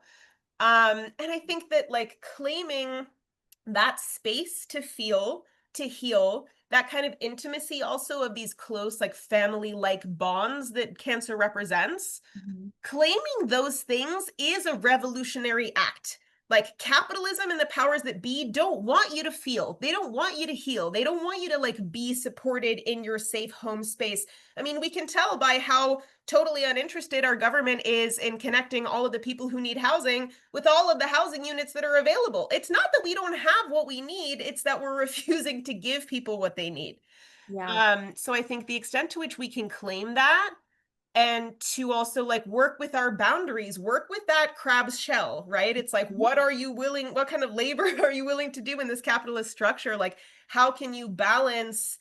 And I think that like claiming that space to feel, to heal, that kind of intimacy also of these close, like family like bonds that Cancer represents,
Mhm.
claiming those things is a revolutionary act. Like, capitalism and the powers that be don't want you to feel. They don't want you to heal. They don't want you to like be supported in your safe home space. I mean, we can tell by how totally uninterested our government is in connecting all of the people who need housing with all of the housing units that are available. It's not that we don't have what we need, it's that we're refusing to give people what they need.
Yeah.
So I think the extent to which we can claim that, and to also like work with our boundaries, work with that crab's shell, right? It's like,
Mhm.
what kind of labor are you willing to do in this capitalist structure? Like, how can you balance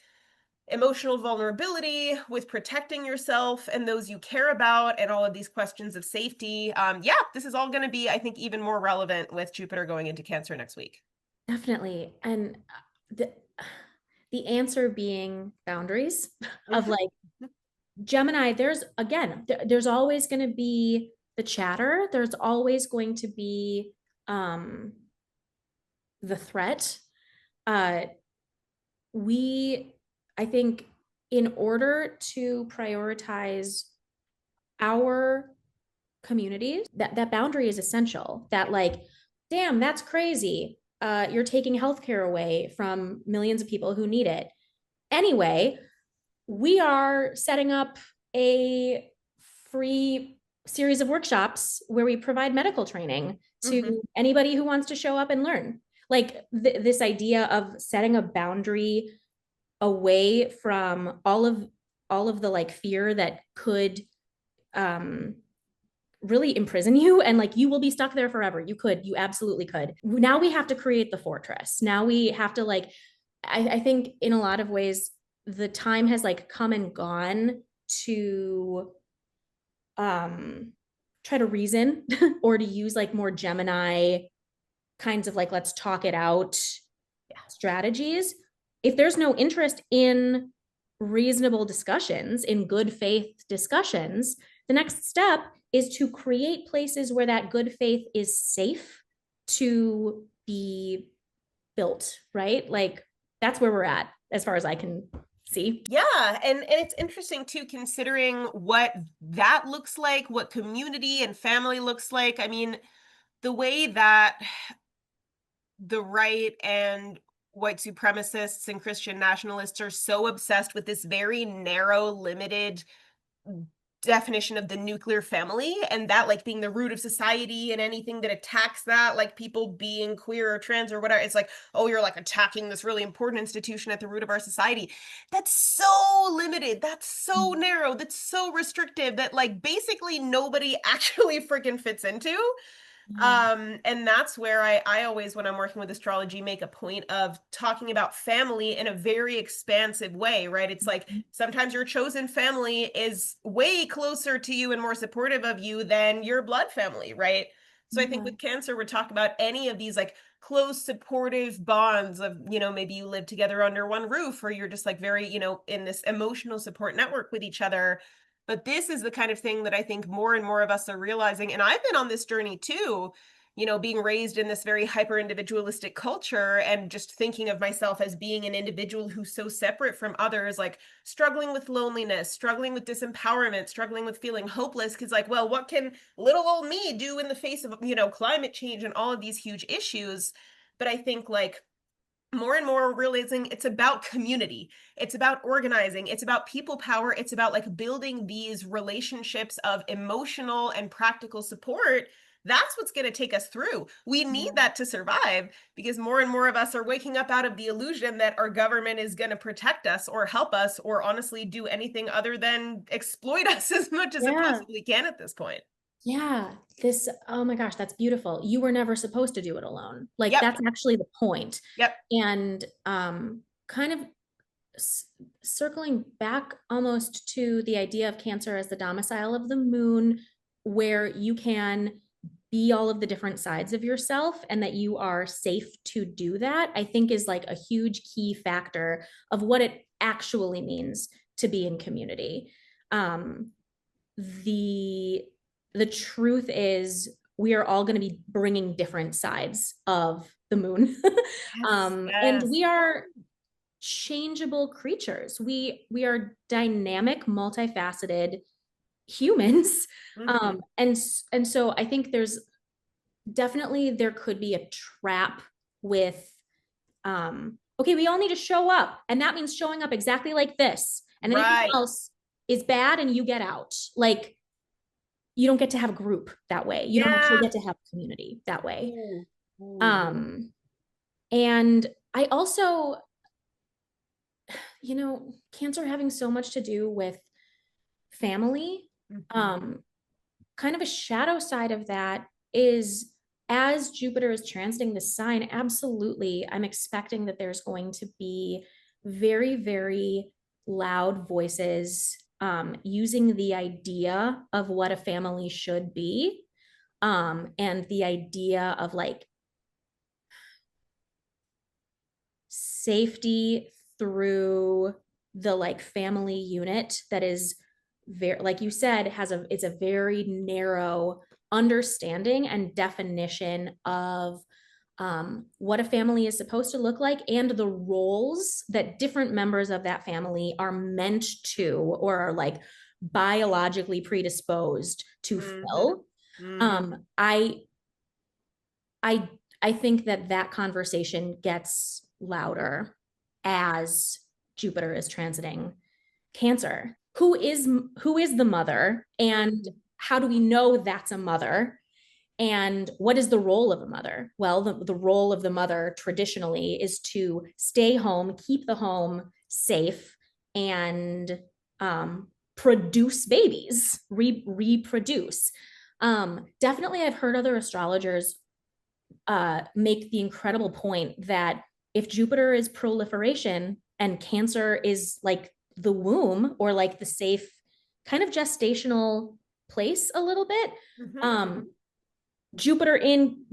emotional vulnerability with protecting yourself and those you care about, and all of these questions of safety? Yeah, this is all going to be, I think, even more relevant with Jupiter going into Cancer next week.
Definitely. And the the answer being boundaries of
Mhm.
like Gemini, there's again, there's always going to be the chatter, there's always going to be um the threat. Uh we I think in order to prioritize our communities, that boundary is essential. That like, damn, that's crazy. You're taking healthcare away from millions of people who need it. Anyway, we are setting up a free series of workshops where we provide medical training
Mhm.
to anybody who wants to show up and learn. Like this idea of setting a boundary away from all of the like fear that could um really imprison you, and like you will be stuck there forever. You absolutely could. Now we have to create the fortress. Now we have to like, I think in a lot of ways the time has like come and gone to um try to reason or to use like more Gemini kinds of like let's talk it out
Yeah.
strategies. If there's no interest in reasonable discussions, in good faith discussions, the next step is to create places where that good faith is safe to be built, right? Like that's where we're at as far as I can see.
Yeah, and it's interesting too, considering what that looks like, what community and family looks like. I mean, the way that the right and white supremacists and Christian nationalists are so obsessed with this very narrow, limited definition of the nuclear family, and that like being the root of society, and anything that attacks that, like people being queer or trans or whatever, it's like, oh, you're like attacking this really important institution at the root of our society. That's so limited, that's so narrow, that's so restrictive, that like basically nobody actually freaking fits into.
Yeah.
And that's where I always, when I'm working with astrology, make a point of talking about family in a very expansive way, right? It's like sometimes your chosen family is way closer to you and more supportive of you than your blood family, right? So I think
Yeah.
with Cancer, we're talking about any of these like close supportive bonds of, maybe you live together under one roof, or you're just like very, in this emotional support network with each other. But this is the kind of thing that I think more and more of us are realizing. And I've been on this journey too, being raised in this very hyper individualistic culture and just thinking of myself as being an individual who's so separate from others, like struggling with loneliness, struggling with disempowerment, struggling with feeling hopeless. Because, like, well, what can little old me do in the face of, climate change and all of these huge issues? But I think, like, more and more realizing it's about community. It's about organizing. It's about people power. It's about like building these relationships of emotional and practical support. That's what's going to take us through. We need
Yeah.
that to survive, because more and more of us are waking up out of the illusion that our government is going to protect us or help us or honestly do anything other than exploit us as much as it
Yeah.
possibly can at this point.
Yeah. Oh my gosh, that's beautiful. You were never supposed to do it alone. Like
Yep.
that's actually the point.
Yep.
And kind of circling back almost to the idea of Cancer as the domicile of the moon, where you can be all of the different sides of yourself and that you are safe to do that, I think is like a huge key factor of what it actually means to be in community. Um, the the truth is we are all going to be bringing different sides of the moon.
Yes.
And
Yes.
we are changeable creatures. We are dynamic, multifaceted humans.
Mhm.
And so I think there could be a trap with okay, we all need to show up, and that means showing up exactly like this, and anything
Right.
else is bad and you get out. Like you don't get to have a group that way. You don't actually
Yeah.
get to have a community that way.
Ooh. Ooh.
Um and I also, Cancer having so much to do with family.
Mhm.
Um, Kind of a shadow side of that is as Jupiter is transiting the sign, absolutely, I'm expecting that there's going to be very, very loud voices using the idea of what a family should be, and the idea of like safety through the like family unit that is very, like you said, it's a very narrow understanding and definition of what a family is supposed to look like and the roles that different members of that family are meant to or are like biologically predisposed to
Mhm.
fill.
Mhm.
Um, I I think that that conversation gets louder as Jupiter is transiting Cancer. Who is the mother, and
Mhm.
how do we know that's a mother? And what is the role of a mother? Well, the role of the mother traditionally is to stay home, keep the home safe, and produce babies, reproduce. Definitely, I've heard other astrologers make the incredible point that if Jupiter is proliferation and Cancer is like the womb or like the safe kind of gestational place a little bit,
Mhm.
um,
Mhm.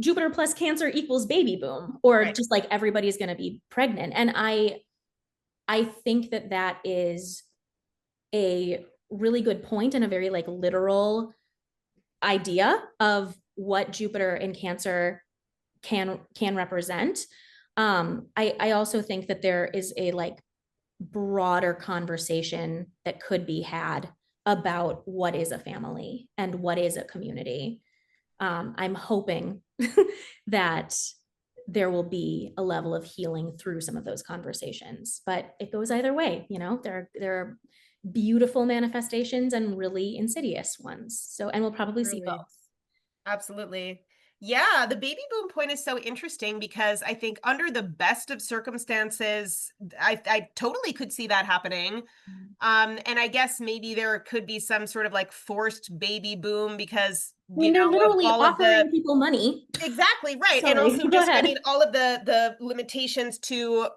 Jupiter plus Cancer equals baby boom, or
Right.
just like everybody's going to be pregnant. And I think that that is a really good point and a very like literal idea of what Jupiter in Cancer can represent. I also think that there is a like broader conversation that could be had about what is a family and what is a community. I'm hoping that there will be a level of healing through some of those conversations, but it goes either way. There are beautiful manifestations and really insidious ones. So, and we'll probably see both.
Really. Absolutely. Yeah, the baby boom point is so interesting because I think under the best of circumstances, I totally could see that happening. And I guess maybe there could be some sort of like forced baby boom because,
I mean, they're
of
literally
all of the
offering people money.
exactly right. And
Sorry,
also
go
just, I
ahead.
mean, all of the limitations to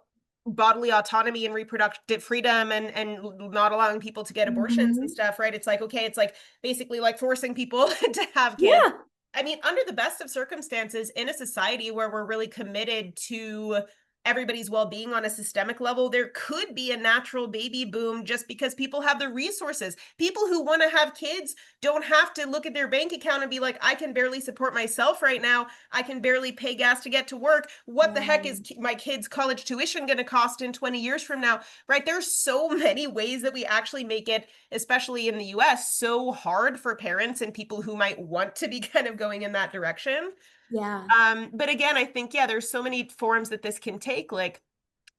bodily autonomy and reproductive freedom and not allowing people to get abortions and
Mhm.
stuff, right? It's like, okay, it's like basically like forcing people to have kids.
Yeah.
I mean, under the best of circumstances in a society where we're really committed to everybody's well-being on a systemic level, there could be a natural baby boom just because people have the resources. People who want to have kids don't have to look at their bank account and be like, I can barely support myself right now. I can barely pay gas to get to work. What the heck is my kids' college tuition going to cost in 20 years from now? Right? There's so many ways that we actually make it, especially in the US, so hard for parents and people who might want to be kind of going in that direction.
Yeah.
But again, I think, yeah, there's so many forms that this can take. Like,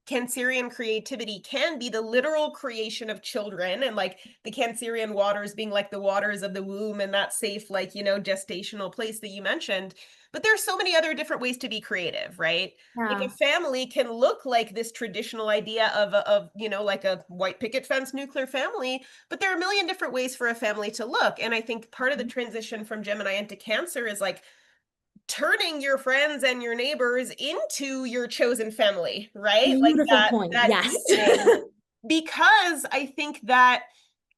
Cancerian creativity can be the literal creation of children, and like the Cancerian waters being like the waters of the womb and that safe, like, gestational place that you mentioned. But there's so many other different ways to be creative, right? Like a
Yeah.
family can look like this traditional idea of like a white picket fence nuclear family, but there are a million different ways for a family to look. And I think part of the transition from Gemini into Cancer is like turning your friends and your neighbors into your chosen family, right? Like
Beautiful point.
that
Yes.
deepening, because I think that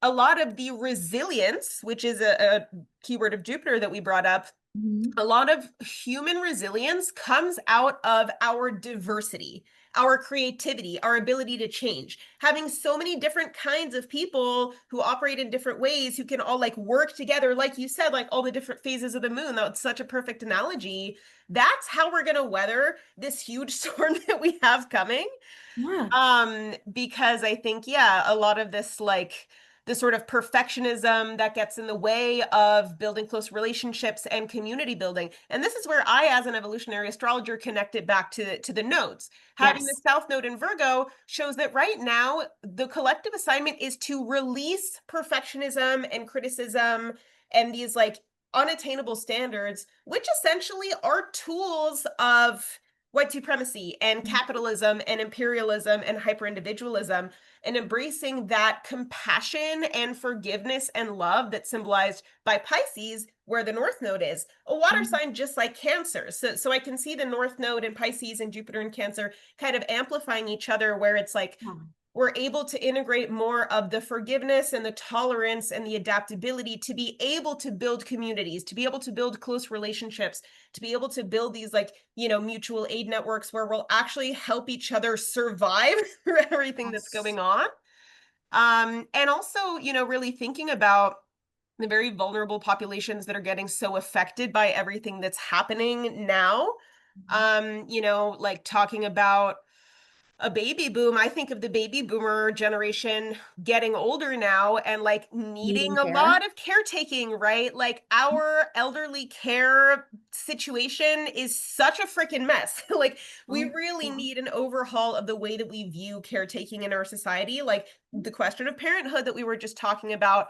a lot of the resilience, which is a keyword of Jupiter that we brought up,
Mhm.
a lot of human resilience comes out of our diversity, our creativity, our ability to change. Having so many different kinds of people who operate in different ways, who can all like work together, like you said, like all the different phases of the moon. That's such a perfect analogy. That's how we're going to weather this huge storm that we have coming.
Yeah.
Because I think, yeah, a lot of this, like the sort of perfectionism that gets in the way of building close relationships and community building. And this is where I, as an evolutionary astrologer, connect it back to the nodes. Having the
Yes.
South Node in Virgo shows that right now the collective assignment is to release perfectionism and criticism and these like unattainable standards, which essentially are tools of white supremacy and capitalism and imperialism and hyper-individualism, and embracing that compassion and forgiveness and love that's symbolized by Pisces, where the North Node is a water
Mhm.
sign just like Cancer. So I can see the North Node in Pisces and Jupiter in Cancer kind of amplifying each other, where it's like
Yeah.
we're able to integrate more of the forgiveness and the tolerance and the adaptability to be able to build communities, to be able to build close relationships, to be able to build these like, mutual aid networks where we'll actually help each other survive through everything that's
Yes.
going on. And also, really thinking about the very vulnerable populations that are getting so affected by everything that's happening now.
Mhm.
Like talking about a baby boom, I think of the baby boomer generation getting older now and like needing
Needing
a
care.
lot of caretaking, right? Like our elderly care situation is such a freaking mess. Like we
Oh,
really
yeah.
need an overhaul of the way that we view caretaking in our society. Like the question of parenthood that we were just talking about,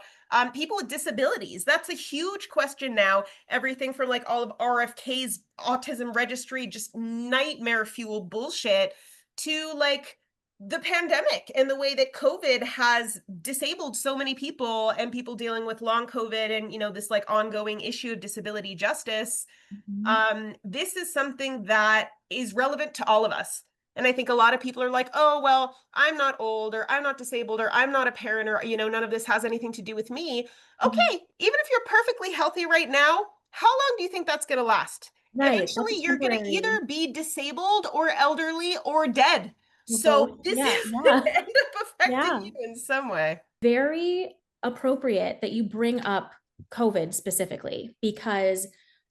people with disabilities, that's a huge question now. Everything from like all of RFK's autism registry, just nightmare fuel bullshit, to like the pandemic and the way that COVID has disabled so many people and people dealing with long COVID and, this like ongoing issue of disability justice.
Mhm.
This is something that is relevant to all of us. And I think a lot of people are like, oh, well, I'm not old or I'm not disabled or I'm not a parent or, none of this has anything to do with me.
Mhm.
Okay, even if you're perfectly healthy right now, how long do you think that's going to last?
Right. That's
Eventually, you're going to
temporary.
either be disabled or elderly or dead.
Or
So
both.
this
Yeah.
is going
Yeah.
to end up affecting
Yeah.
you in some way.
Very appropriate that you bring up COVID specifically, because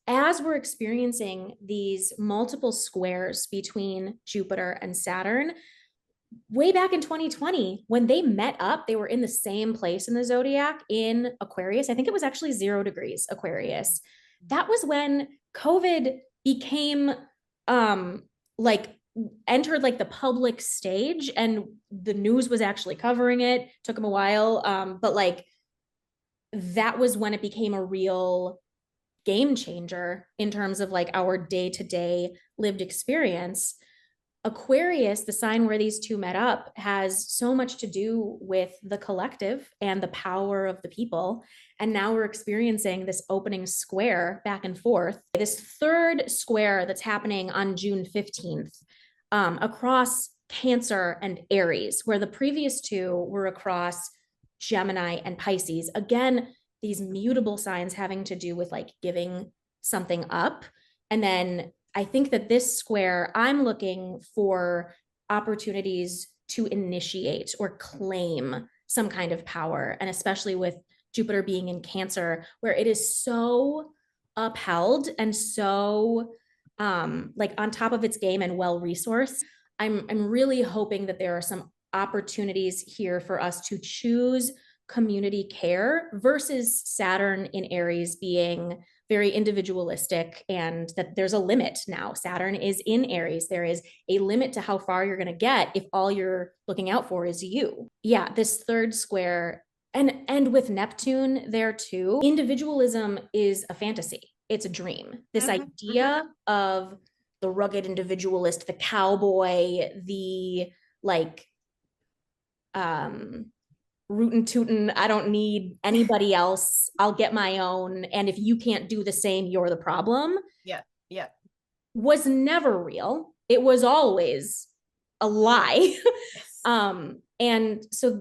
as we're experiencing these multiple squares between Jupiter and Saturn, way back in 2020, when they met up, they were in the same place in the zodiac in Aquarius. I think it was actually 0 degrees Aquarius. That was when COVID became like entered like the public stage, and the news was actually covering it. Took them a while, but like that was when it became a real game changer in terms of like our day-to-day lived experience. Aquarius, the sign where these two met up, has so much to do with the collective and the power of the people. And now we're experiencing this opening square back and forth. This third square that's happening on June 15th, across Cancer and Aries, where the previous two were across Gemini and Pisces. Again, these mutable signs having to do with like giving something up. And then I think that this square, I'm looking for opportunities to initiate or claim some kind of power. And especially with Jupiter being in Cancer, where it is so upheld and so like on top of its game and well resourced. I'm really hoping that there are some opportunities here for us to choose community care versus Saturn in Aries being very individualistic, and that there's a limit now. Saturn is in Aries. There is a limit to how far you're going to get if all you're looking out for is you. Yeah, this third square, and with Neptune there too, individualism is a fantasy. It's a dream. This idea of the rugged individualist, the cowboy, the like rootin' tootin', I don't need anybody else. I'll get my own. And if you can't do the same, you're the problem.
Yeah. Yeah.
Was never real. It was always a lie.
Yes.
And so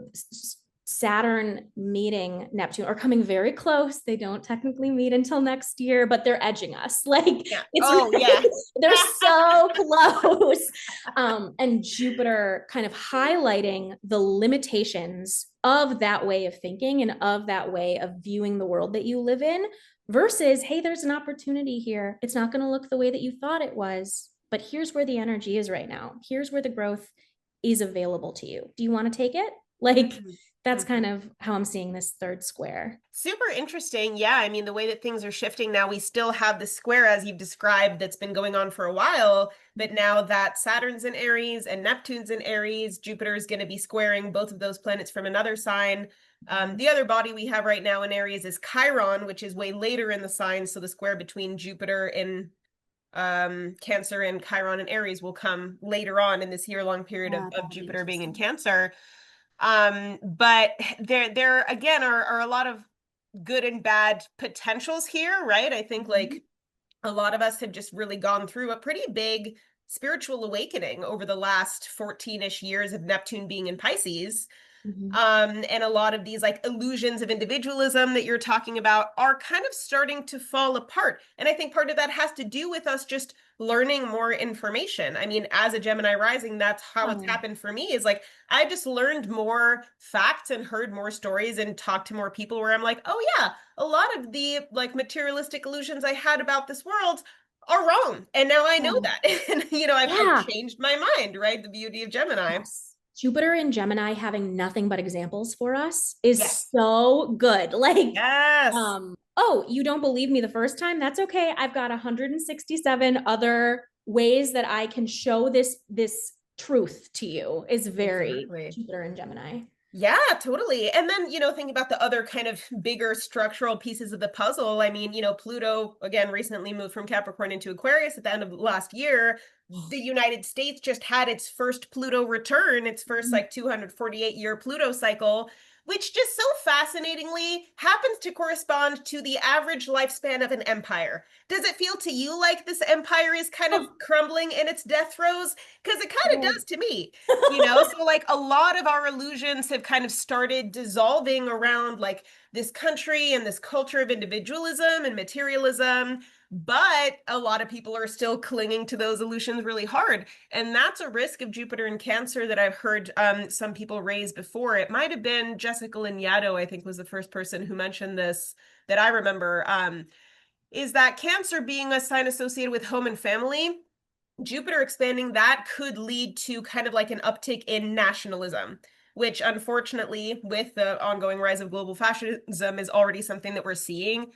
Saturn meeting Neptune are coming very close. They don't technically meet until next year, but they're edging us. Like
Yeah.
it's
Oh,
really,
yeah.
they're so close. And Jupiter kind of highlighting the limitations of that way of thinking and of that way of viewing the world that you live in versus, hey, there's an opportunity here. It's not going to look the way that you thought it was, but here's where the energy is right now. Here's where the growth is available to you. Do you want to take it? Like, that's kind of how I'm seeing this third square.
Super interesting. Yeah, I mean, the way that things are shifting now, we still have the square as you've described that's been going on for a while, but now that Saturn's in Aries and Neptune's in Aries, Jupiter is going to be squaring both of those planets from another sign. The other body we have right now in Aries is Chiron, which is way later in the sign, so the square between Jupiter in Cancer and Chiron and Aries will come later on in this year-long period of Jupiter being in Cancer. But there again are a lot of good and bad potentials here, right? I think like a lot of us have just really gone through a pretty big spiritual awakening over the last 14-ish years of Neptune being in Pisces. And a lot of these like illusions of individualism that you're talking about are kind of starting to fall apart. And I think part of that has to do with us just learning more information. I mean, as a Gemini rising, that's how it's happened for me, is like I just learned more facts and heard more stories and talked to more people where I'm like, oh yeah, a lot of the like materialistic illusions I had about this world are wrong. And now I know that. And I've changed my mind, right? The beauty of Gemini.
Yes. Jupiter and Gemini having nothing but examples for us is
Yes.
so good. Like,
yes.
Oh, you don't believe me the first time? That's okay. I've got 167 other ways that I can show this truth to you. Is very Jupiter and Gemini.
Yeah, totally. And then, thinking about the other kind of bigger structural pieces of the puzzle, I mean, Pluto, again, recently moved from Capricorn into Aquarius at the end of last year. The United States just had its first Pluto return, its first like 248-year Pluto cycle, which just so fascinatingly happens to correspond to the average lifespan of an empire. Does it feel to you like this empire is kind of crumbling in its death throes? Because it kind of does to me, So like a lot of our illusions have kind of started dissolving around like this country and this culture of individualism and materialism. But a lot of people are still clinging to those illusions really hard. And that's a risk of Jupiter in Cancer that I've heard some people raise before. It might have been Jessica Lanyadoo, I think, was the first person who mentioned this that I remember, is that Cancer being a sign associated with home and family, Jupiter expanding that could lead to kind of like an uptick in nationalism, which unfortunately with the ongoing rise of global fascism is already something that we're seeing.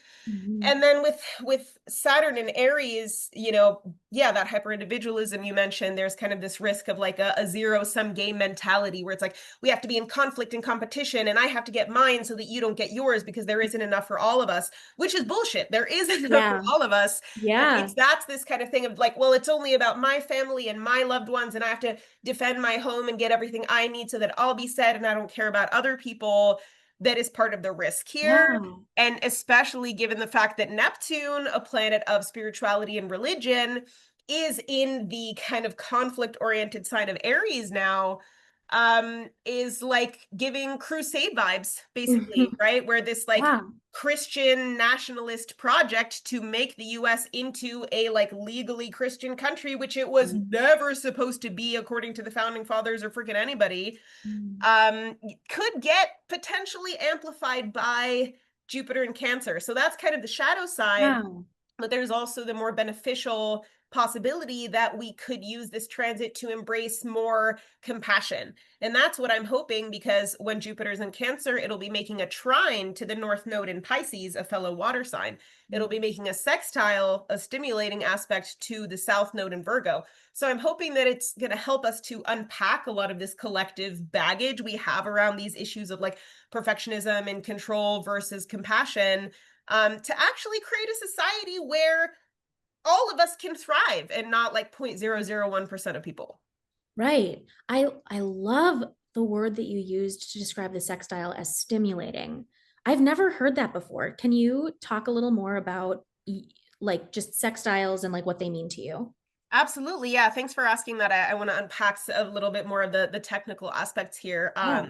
And then with Saturn and Aries, that hyper individualism you mentioned, there's kind of this risk of like a zero-sum game mentality where it's like we have to be in conflict and competition and I have to get mine so that you don't get yours because there isn't enough for all of us, which is bullshit. There isn't enough for all of us.
Yeah.
That's this kind of thing of like, well, it's only about my family and my loved ones and I have to defend my home and get everything I need so that I'll be set and I don't care about other people. That is part of the risk here. And especially given the fact that Neptune, a planet of spirituality and religion, is in the kind of conflict-oriented sign of Aries now, is like giving crusade vibes, basically, right? Where this like
Yeah.
Christian nationalist project to make the US into a like legally Christian country, which it was never supposed to be according to the founding fathers or freaking anybody,
Mm.
um, could get potentially amplified by Jupiter and Cancer. So that's kind of the shadow side,
Wow.
but there's also the more beneficial possibility that we could use this transit to embrace more compassion. And that's what I'm hoping, because when Jupiter's in Cancer, it'll be making a trine to the North Node in Pisces, a fellow water sign. It'll be making a sextile, a stimulating aspect to the South Node in Virgo. So I'm hoping that it's going to help us to unpack a lot of this collective baggage we have around these issues of like perfectionism and control versus compassion, to actually create a society where all of us can thrive and not like 0.001% of people.
Right. I love the word that you used to describe the sextile as stimulating. I've never heard that before. Can you talk a little more about like just sextiles and like what they mean to you?
Absolutely. Yeah. Thanks for asking that. I want to unpack a little bit more of the technical aspects here.
Yeah.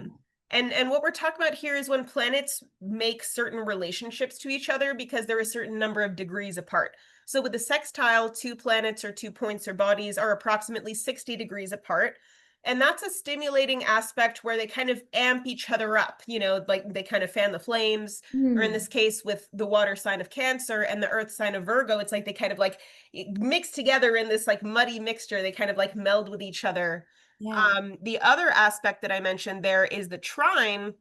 And what we're talking about here is when planets make certain relationships to each other because they're a certain number of degrees apart. So with the sextile, two planets or 2 points or bodies are approximately 60 degrees apart. And that's a stimulating aspect where they kind of amp each other up, you know, like they kind of fan the flames, or in
Hmm.
this case with the water sign of Cancer and the earth sign of Virgo, it's like they kind of like mix together in this like muddy mixture. They kind of like meld with each other.
Yeah.
The other aspect that I mentioned there is the trine,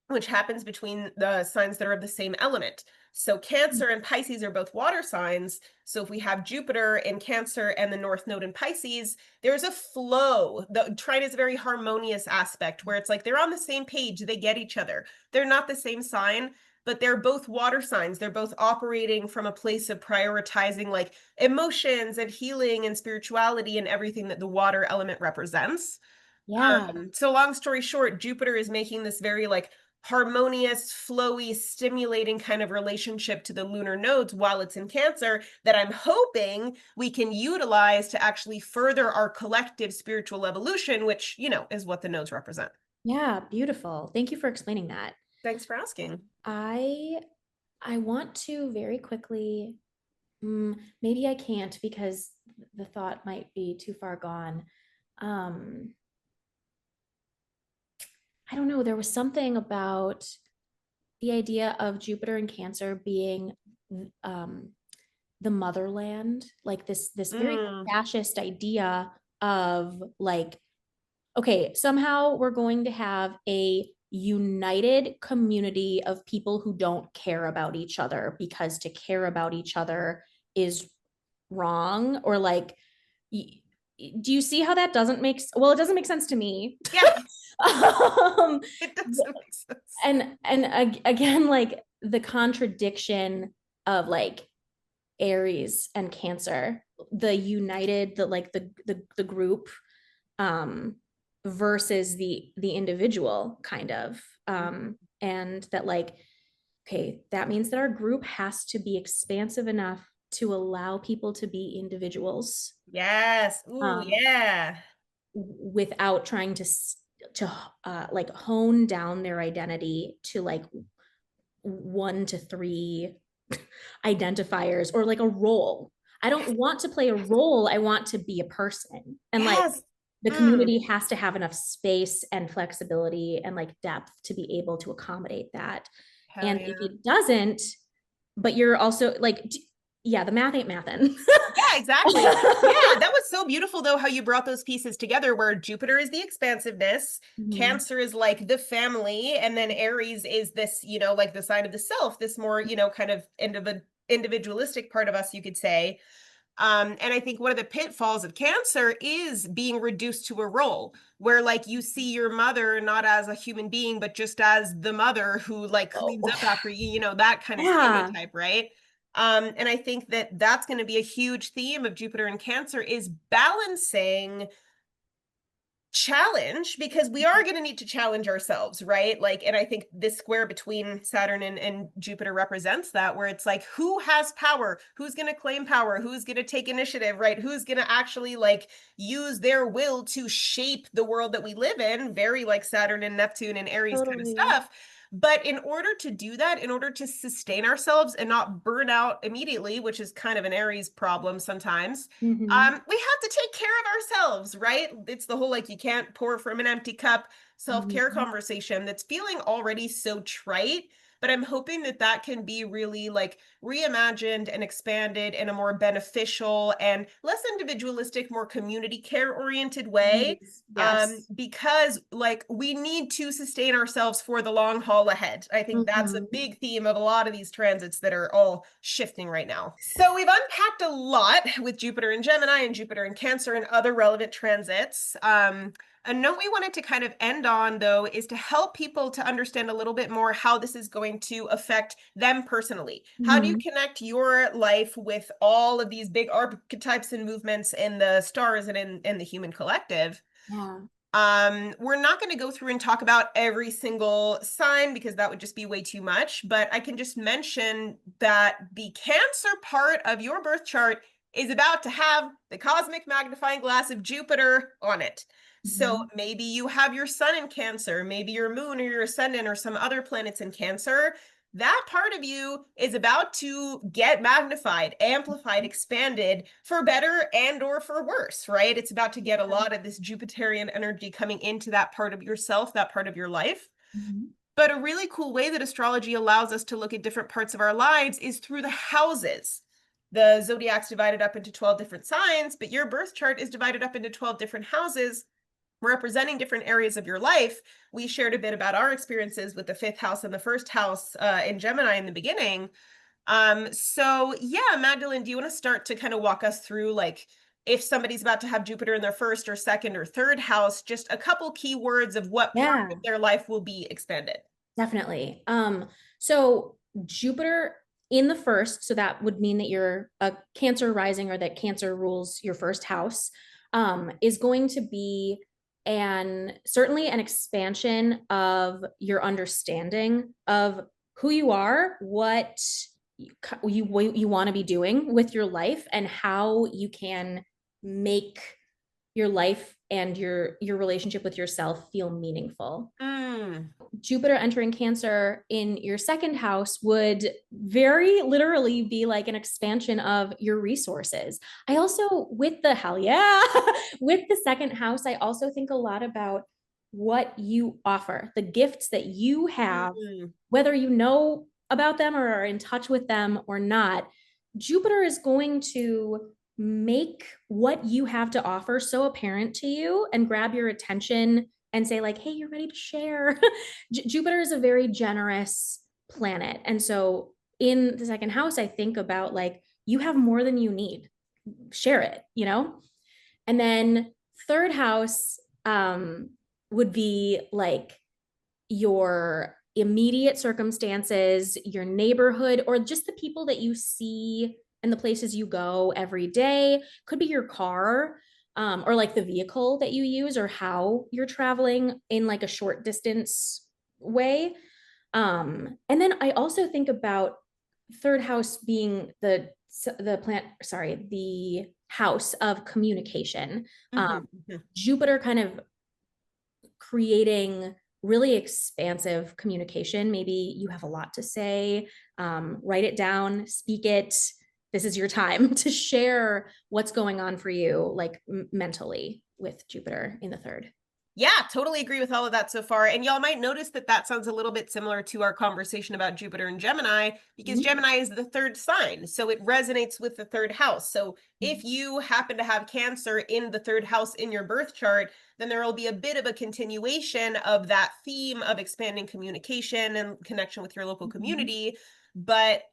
which happens between the signs that are of the same element. So Cancer and Pisces are both water signs. So if we have Jupiter in Cancer and the North Node in Pisces, there's a flow. The trine is a very harmonious aspect where it's like they're on the same page, they get each other. They're not the same sign, but they're both water signs. They're both operating from a place of prioritizing like emotions and healing and spirituality and everything that the water element represents.
Yeah.
So long story short, Jupiter is making this very like harmonious, flowy, stimulating kind of relationship to the lunar nodes while it's in Cancer that I'm hoping we can utilize to actually further our collective spiritual evolution, which, you know, is what the nodes represent.
Yeah. Beautiful. Thank you for explaining that.
Thanks for asking.
I I want to very quickly, maybe I can't because the thought might be too far gone. Um, I don't know. There was something about the idea of Jupiter and Cancer being um, the motherland, like this very
Mm,
fascist idea of like, okay, somehow we're going to have a united community of people who don't care about each other because to care about each other is wrong, or like, do you see how that doesn't make, well, it doesn't make sense to me.
yeah,
um,
it doesn't make sense.
and again, like the contradiction of like Aries and Cancer, the united, the like the group, um versus the individual kind of, and that like, okay, that means that our group has to be expansive enough to allow people to be individuals,
Yes. Ooh,
um
yeah.
without trying to like hone down their identity to like 1 to 3 identifiers or like a role. I don't want to play a role. I want to be a person. And like
Yes.
the
Mm,
community has to have enough space and flexibility and like depth to be able to accommodate that.
hell
And if
yeah.
it doesn't, but you're also like, yeah, the math ain't mathin'.
Yeah, exactly. Yeah, that was so beautiful though how you brought those pieces together where Jupiter is the expansiveness,
Mhm.
Cancer is like the family, and then Aries is this, you know, like the sign of the self, this more, you know, kind of individualistic part of us, you could say. And I think one of the pitfalls of Cancer is being reduced to a role where, like, you see your mother not as a human being, but just as the mother who, like, cleans
Oh,
up after you, you know, that kind of
yeah.
stereotype, right? And I think that that's going to be a huge theme of Jupiter and Cancer is balancing challenge, because we are going to need to challenge ourselves, right? Like, and I think this square between Saturn and Jupiter represents that, where it's like, who has power? Who's going to claim power? Who's going to take initiative, right? Who's going to actually like use their will to shape the world that we live in? Very like Saturn and Neptune and Aries kind of
Totally.
stuff. But in order to do that, in order to sustain ourselves and not burn out immediately, which is kind of an Aries problem sometimes,
Hmm.
we have to take care of ourselves, right? It's the whole like you can't pour from an empty cup self-care
Hmm.
conversation that's feeling already so trite. But I'm hoping that that can be really like reimagined and expanded in a more beneficial and less individualistic, more community care oriented way.
Yes. Yes.
Because like we need to sustain ourselves for the long haul ahead. I think that's a
Hmm.
big theme of a lot of these transits that are all shifting right now. So we've unpacked a lot with Jupiter and Gemini and Jupiter and Cancer and other relevant transits. A note we wanted to kind of end on, though, is to help people to understand a little bit more how this is going to affect them personally. How do you
Hmm.
connect your life with all of these big archetypes and movements in the stars and in the human collective?
Yeah.
We're not going to go through and talk about every single sign because that would just be way too much, but I can just mention that the Cancer part of your birth chart is about to have the cosmic magnifying glass of Jupiter on it. So
Hmm.
maybe you have your sun in Cancer, maybe your moon or your ascendant or some other planets in Cancer. That part of you is about to get magnified, amplified, expanded for better and or for worse, right? It's about to get a lot of this Jupiterian energy coming into that part of yourself, that part of your life.
Hmm.
But a really cool way that astrology allows us to look at different parts of our lives is through the houses. The zodiac's divided up into 12 different signs, but your birth chart is divided up into 12 different houses representing different areas of your life. We shared a bit about our experiences with the fifth house and the first house in Gemini in the beginning. So yeah, Magdalene, do you want to start to kind of walk us through like if somebody's about to have Jupiter in their first or second or third house, just a couple keywords of what part of
Yeah.
their life will be expanded?
Definitely. So Jupiter in the first, so that would mean that you're a Cancer rising or that Cancer rules your first house, is going to be certainly an expansion of your understanding of who you are, what you want to be doing with your life, and how you can make your life and your relationship with yourself feel meaningful.
Mm.
Jupiter entering Cancer in your second house would very literally be like an expansion of your resources. I also, with the hell yeah, with the second house, I also think a lot about what you offer, the gifts that you have,
Mm.
whether you know about them or are in touch with them or not. Jupiter is going to make what you have to offer so apparent to you and grab your attention and say like, hey, you're ready to share. Jupiter is a very generous planet. And so in the second house, I think about like, you have more than you need. Share it, you know? And then third house would be like your immediate circumstances, your neighborhood, or just the people that you see and the places you go every day. Could be your car, or like the vehicle that you use, or how you're traveling in like a short distance way. And then I also think about third house being the house of communication.
Mhm, mhm.
Jupiter kind of creating really expansive communication. Maybe you have a lot to say, write it down, speak it. This is your time to share what's going on for you, like mentally, with Jupiter in the third.
Yeah, totally agree with all of that so far. And y'all might notice that that sounds a little bit similar to our conversation about Jupiter and Gemini, because
Mhm.
Gemini is the third sign. So it resonates with the third house. So if
Mhm.
you happen to have Cancer in the third house in your birth chart, then there will be a bit of a continuation of that theme of expanding communication and connection with your local
Mhm.
community. But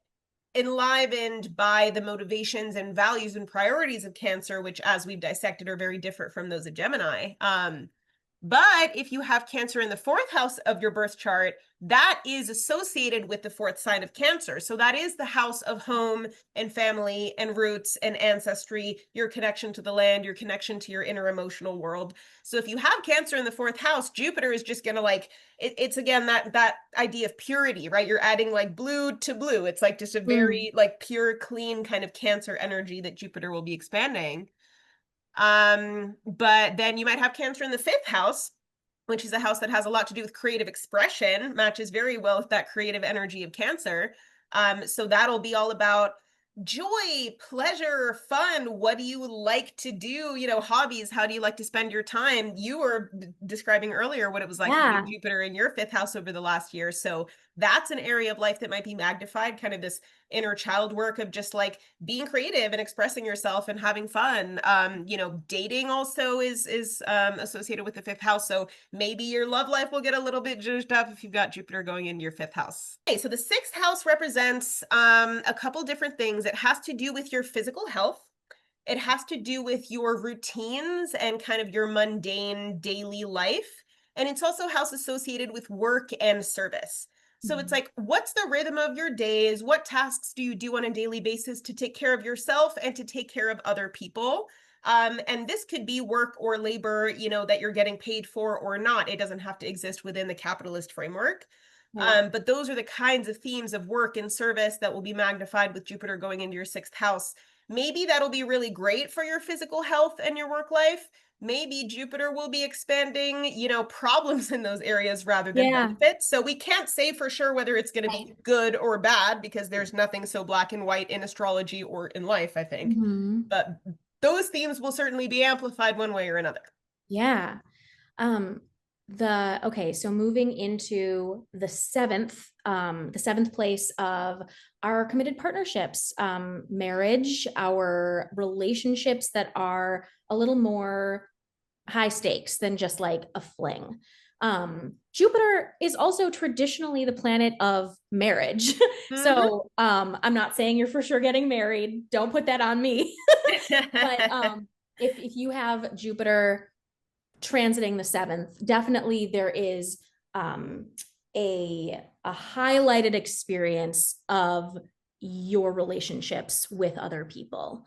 enlivened by the motivations and values and priorities of Cancer, which, as we've dissected, are very different from those of Gemini. But if you have Cancer in the fourth house of your birth chart, that is associated with the fourth sign of Cancer. So that is the house of home and family and roots and ancestry, your connection to the land, your connection to your inner emotional world. So if you have Cancer in the fourth house, Jupiter is just going to like, it's again that idea of purity, right? You're adding like blue to blue. It's like just a
Mm.
very like pure, clean kind of Cancer energy that Jupiter will be expanding. But then you might have Cancer in the fifth house, which is a house that has a lot to do with creative expression, matches very well with that creative energy of Cancer. So that'll be all about joy, pleasure, fun. What do you like to do? You know, hobbies. How do you like to spend your time? You were describing earlier what it was like having
Yeah.
Jupiter in your fifth house over the last year. So that's an area of life that might be magnified, kind of this inner child work of just like being creative and expressing yourself and having fun. You know, dating also is associated with the fifth house. So maybe your love life will get a little bit zhuzhed up if you've got Jupiter going into your fifth house. Okay, so the sixth house represents a couple different things. It has to do with your physical health. It has to do with your routines and kind of your mundane daily life. And it's also house associated with work and service. So it's
Mhm.
like, what's the rhythm of your days? What tasks do you do on a daily basis to take care of yourself and to take care of other people? And this could be work or labor, you know, that you're getting paid for or not. It doesn't have to exist within the capitalist framework.
Yeah.
But those are the kinds of themes of work and service that will be magnified with Jupiter going into your sixth house. Maybe that'll be really great for your physical health and your work life. Maybe Jupiter will be expanding, you know, problems in those areas rather than
Yeah.
benefits. So we can't say for sure whether it's going to be
Right.
good or bad because there's nothing so black and white in astrology or in life, I think.
Mhm.
But those themes will certainly be amplified one way or another.
Yeah. Um, okay, so moving into the seventh place of our committed partnerships, marriage, our relationships that are a little more high stakes than just like a fling. Jupiter is also traditionally the planet of marriage.
Mhm.
So I'm not saying you're for sure getting married. Don't put that on me. But if you have Jupiter transiting the seventh, definitely there is um, a highlighted experience of your relationships with other people.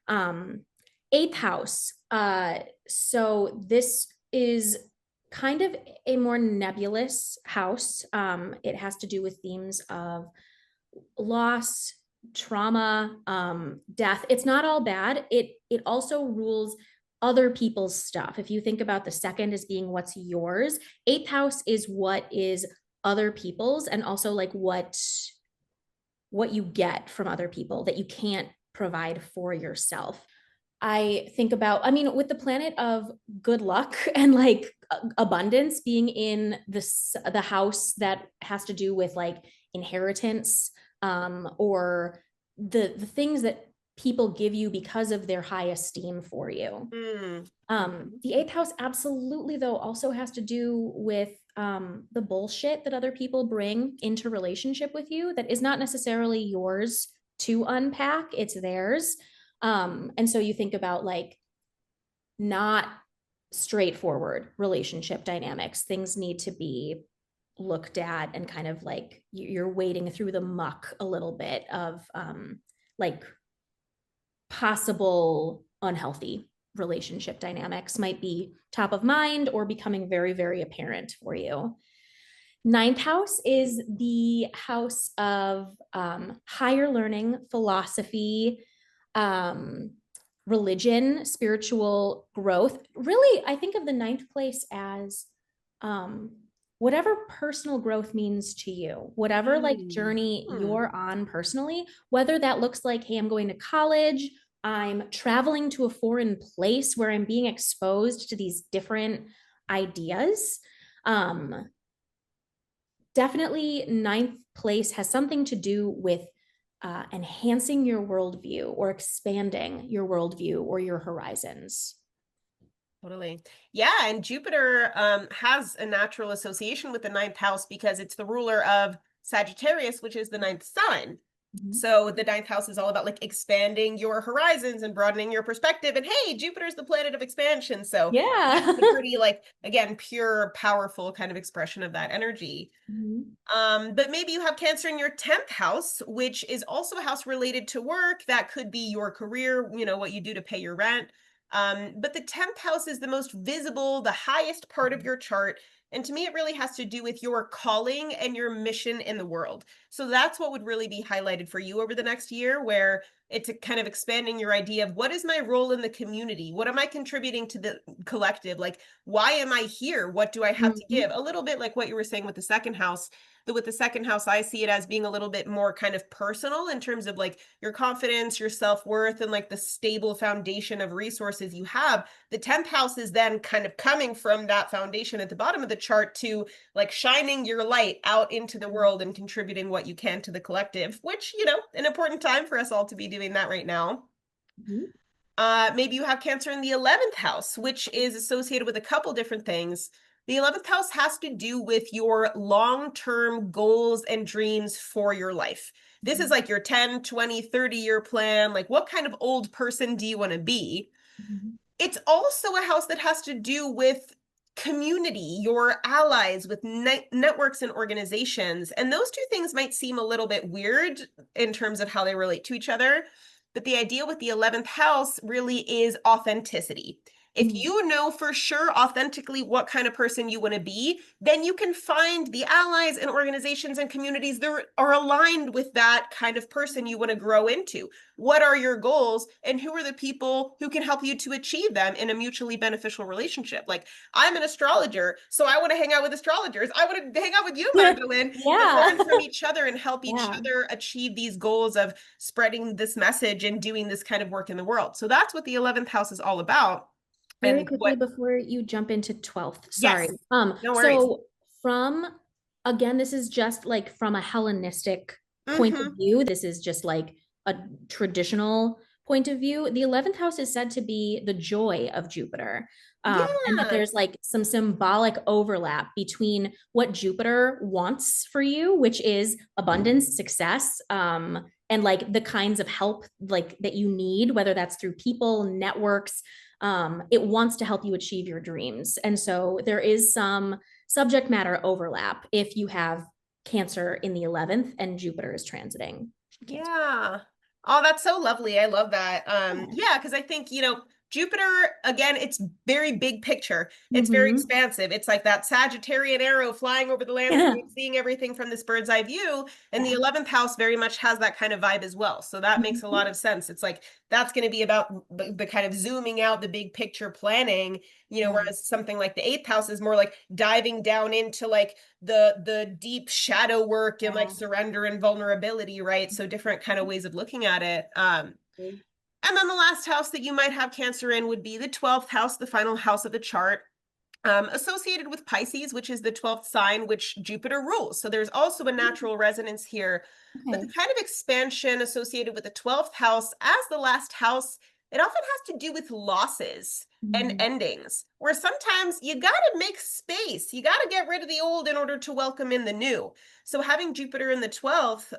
Um, Eighth house. So this is kind of a more nebulous house. It has to do with themes of loss, trauma, death. It's not all bad. It also rules other people's stuff. If you think about the second as being what's yours, eighth house is what is other people's, and also like what you get from other people that you can't provide for yourself. I think about, I mean, with the planet of good luck and like abundance being in the house that has to do with like inheritance, or the things that people give you because of their high esteem for you.
Mm.
The eighth house absolutely though also has to do with the bullshit that other people bring into relationship with you that is not necessarily yours to unpack, it's theirs. And so you think about like not straightforward relationship dynamics. Things need to be looked at and kind of like you're wading through the muck a little bit of like possible unhealthy relationship dynamics might be top of mind or becoming very, very apparent for you. Ninth house is the house of higher learning, philosophy, um, religion, spiritual growth. Really, I think of the ninth place as um, whatever personal growth means to you, whatever like
Mm.
journey
Mm.
you're on personally, whether that looks like, hey, I'm going to college, I'm traveling to a foreign place where I'm being exposed to these different ideas. Um, Definitely ninth place has something to do with enhancing your worldview or expanding your worldview or your horizons.
Totally. Yeah, and Jupiter has a natural association with the ninth house because it's the ruler of Sagittarius, which is the ninth sign.
Mhm.
So the ninth house is all about like expanding your horizons and broadening your perspective. And hey, Jupiter's the planet of expansion. So that's
Yeah.
a pretty like, again, pure, powerful kind of expression of that energy.
Mhm.
But maybe you have Cancer in your 10th house, which is also a house related to work. That could be your career, you know, what you do to pay your rent. But the 10th house is the most visible, the highest part of your chart. And to me, it really has to do with your calling and your mission in the world. So that's what would really be highlighted for you over the next year, where it's a kind of expanding your idea of what is my role in the community? What am I contributing to the collective? Like, why am I here? What do I have to
Mhm.
give? A little bit like what you were saying with the second house. But with the second house, I see it as being a little bit more kind of personal in terms of like your confidence, your self-worth, and like the stable foundation of resources you have. The 10th house is then kind of coming from that foundation at the bottom of the chart to like shining your light out into the world and contributing what you can to the collective, which, you know, an important time for us all to be doing that right now.
Mhm.
Maybe you have Cancer in the 11th house, which is associated with a couple different things. The 11th house has to do with your long-term goals and dreams for your life. This is
Mhm.
like your 10, 20, 30-year plan. Like, what kind of old person do you want to be?
Mhm.
It's also a house that has to do with community, your allies, with networks and organizations. And those two things might seem a little bit weird in terms of how they relate to each other. But the idea with the 11th house really is authenticity. If
Mhm.
you know for sure authentically what kind of person you want to be, then you can find the allies and organizations and communities that are aligned with that kind of person you want to grow into. What are your goals, and who are the people who can help you to achieve them in a mutually beneficial relationship? Like, I'm an astrologer, so I want to hang out with astrologers. I want to hang out with you, Magdalene, and
Yeah.
learn from each other and help each
Yeah.
other achieve these goals of spreading this message and doing this kind of work in the world. So that's what the 11th house is all about.
Very
And
quickly
what,
before you jump into 12th, sorry.
yes, no worries.
So from again, this is just like from a Hellenistic point of
Mm-hmm.
view. This is just like a traditional point of view. The 11th house is said to be the joy of Jupiter. And that
Yeah.
there's like some symbolic overlap between what Jupiter wants for you, which is abundance, success, and like the kinds of help like that you need, whether that's through people, networks, it wants to help you achieve your dreams. And so there is some subject matter overlap if you have Cancer in the 11th and Jupiter is transiting Cancer.
Yeah. Oh, that's so lovely. I love that.
Yeah.
Yeah, because I think, you know, Jupiter, again, it's very big picture. It's very
Mm-hmm.
expansive. It's like that Sagittarian arrow flying over the
Yeah.
landscape, seeing everything from this bird's eye view. And the
Yeah.
11th house very much has that kind of vibe as well. So that makes a lot
Mm-hmm.
of sense. It's like that's going to be about the kind of zooming out, the big picture planning, you know,
Yeah.
whereas something like the 8th house is more like diving down into like the deep shadow work and like
Yeah.
surrender and vulnerability, right? So different kind of ways of looking at it. And then the last house that you might have Cancer in would be the 12th house, the final house of the chart, associated with Pisces, which is the 12th sign, which Jupiter rules. So there's also a natural resonance here. But the
Okay.
kind of expansion associated with the 12th house as the last house, it often has to do with losses and
Mm-hmm.
endings, where sometimes you got to make space. You got to get rid of the old in order to welcome in the new. So having Jupiter in the 12th,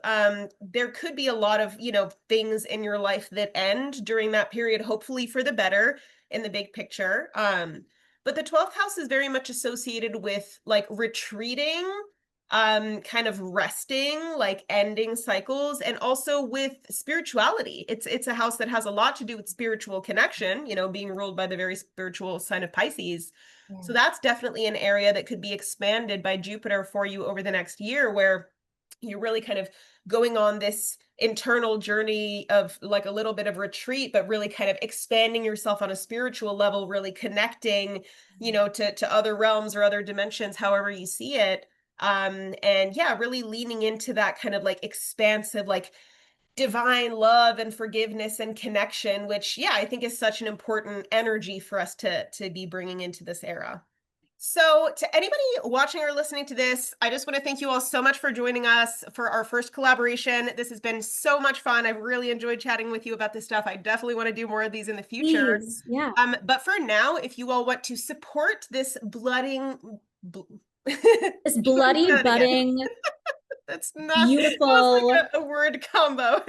there could be a lot of, you know, things in your life that end during that period, hopefully for the better in the big picture. But the 12th house is very much associated with like retreating, kind of resting, like ending cycles, and also with spirituality. It's a house that has a lot to do with spiritual connection, you know, being ruled by the very spiritual sign of Pisces.
Yeah.
So that's definitely an area that could be expanded by Jupiter for you over the next year, where you're really kind of going on this internal journey of like a little bit of retreat, but really kind of expanding yourself on a spiritual level, really connecting, you know, to other realms or other dimensions, however you see it. And yeah, really leaning into that kind of like expansive, like divine love and forgiveness and connection, which yeah, I think is such an important energy for us to be bringing into this era. So, to anybody watching or listening to this, I just want to thank you all so much for joining us for our first collaboration. This has been so much fun. I've really enjoyed chatting with you about this stuff. I definitely want to do more of these in the future.
Please. Yeah.
But for now, if you all want to support this blooding, bl-
This
let me
bloody
try that again.
budding
That's not almost
Beautiful.
like a word combo.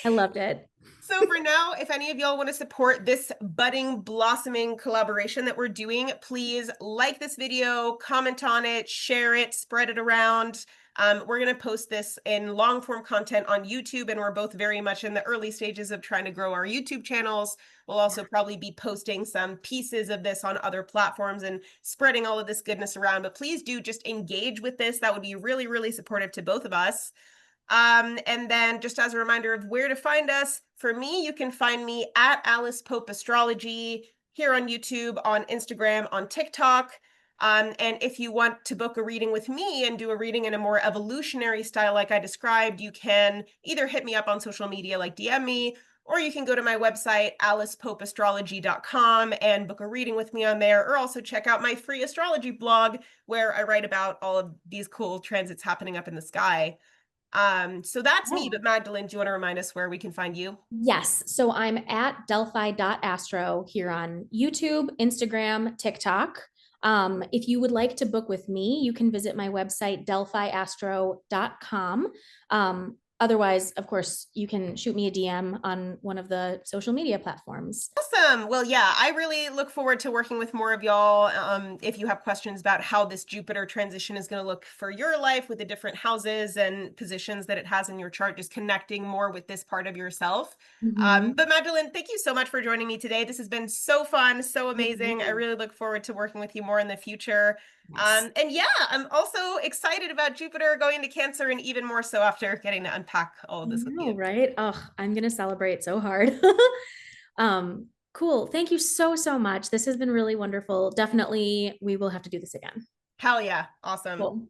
I loved it.
So for now, if any of y'all want to support this budding, blossoming collaboration that we're doing, please like this video, comment on it, share it, spread it around. We're going to post this in long form content on YouTube, and we're both very much in the early stages of trying to grow our YouTube channels. We'll also probably be posting some pieces of this on other platforms and spreading all of this goodness around. But please do just engage with this. That would be really, really supportive to both of us. And then just as a reminder of where to find us, for me, you can find me at Alice Pope Astrology here on YouTube, on Instagram, on TikTok. And if you want to book a reading with me and do a reading in a more evolutionary style like I described, you can either hit me up on social media like DM me, or you can go to my website, alicepopeastrology.com, and book a reading with me on there, or also check out my free astrology blog where I write about all of these cool transits happening up in the sky. So that's me,
Yeah.
but Magdalene, do you want to remind us where we can find you?
Yes. So I'm at delphi.astro here on YouTube, Instagram, TikTok. If you would like to book with me, you can visit my website, delphiastro.com. Otherwise, of course, you can shoot me a DM on one of the social media platforms.
Awesome. Well, yeah, I really look forward to working with more of y'all. If you have questions about how this Jupiter transition is going to look for your life with the different houses and positions that it has in your chart, just connecting more with this part of yourself.
Mhm.
But Magdalene, thank you so much for joining me today. This has been so fun, so
Thank
amazing. I
you.
really look forward to working with you more in the future.
Yes.
And yeah, I'm also excited about Jupiter going to Cancer, and even more so after getting to unpack all of
I
this with
know,
you.
right? Oh, I'm gonna celebrate so hard. Cool. Thank you so, so much. This has been really wonderful. Definitely, we will have to do this again.
Hell yeah. Awesome.
Cool.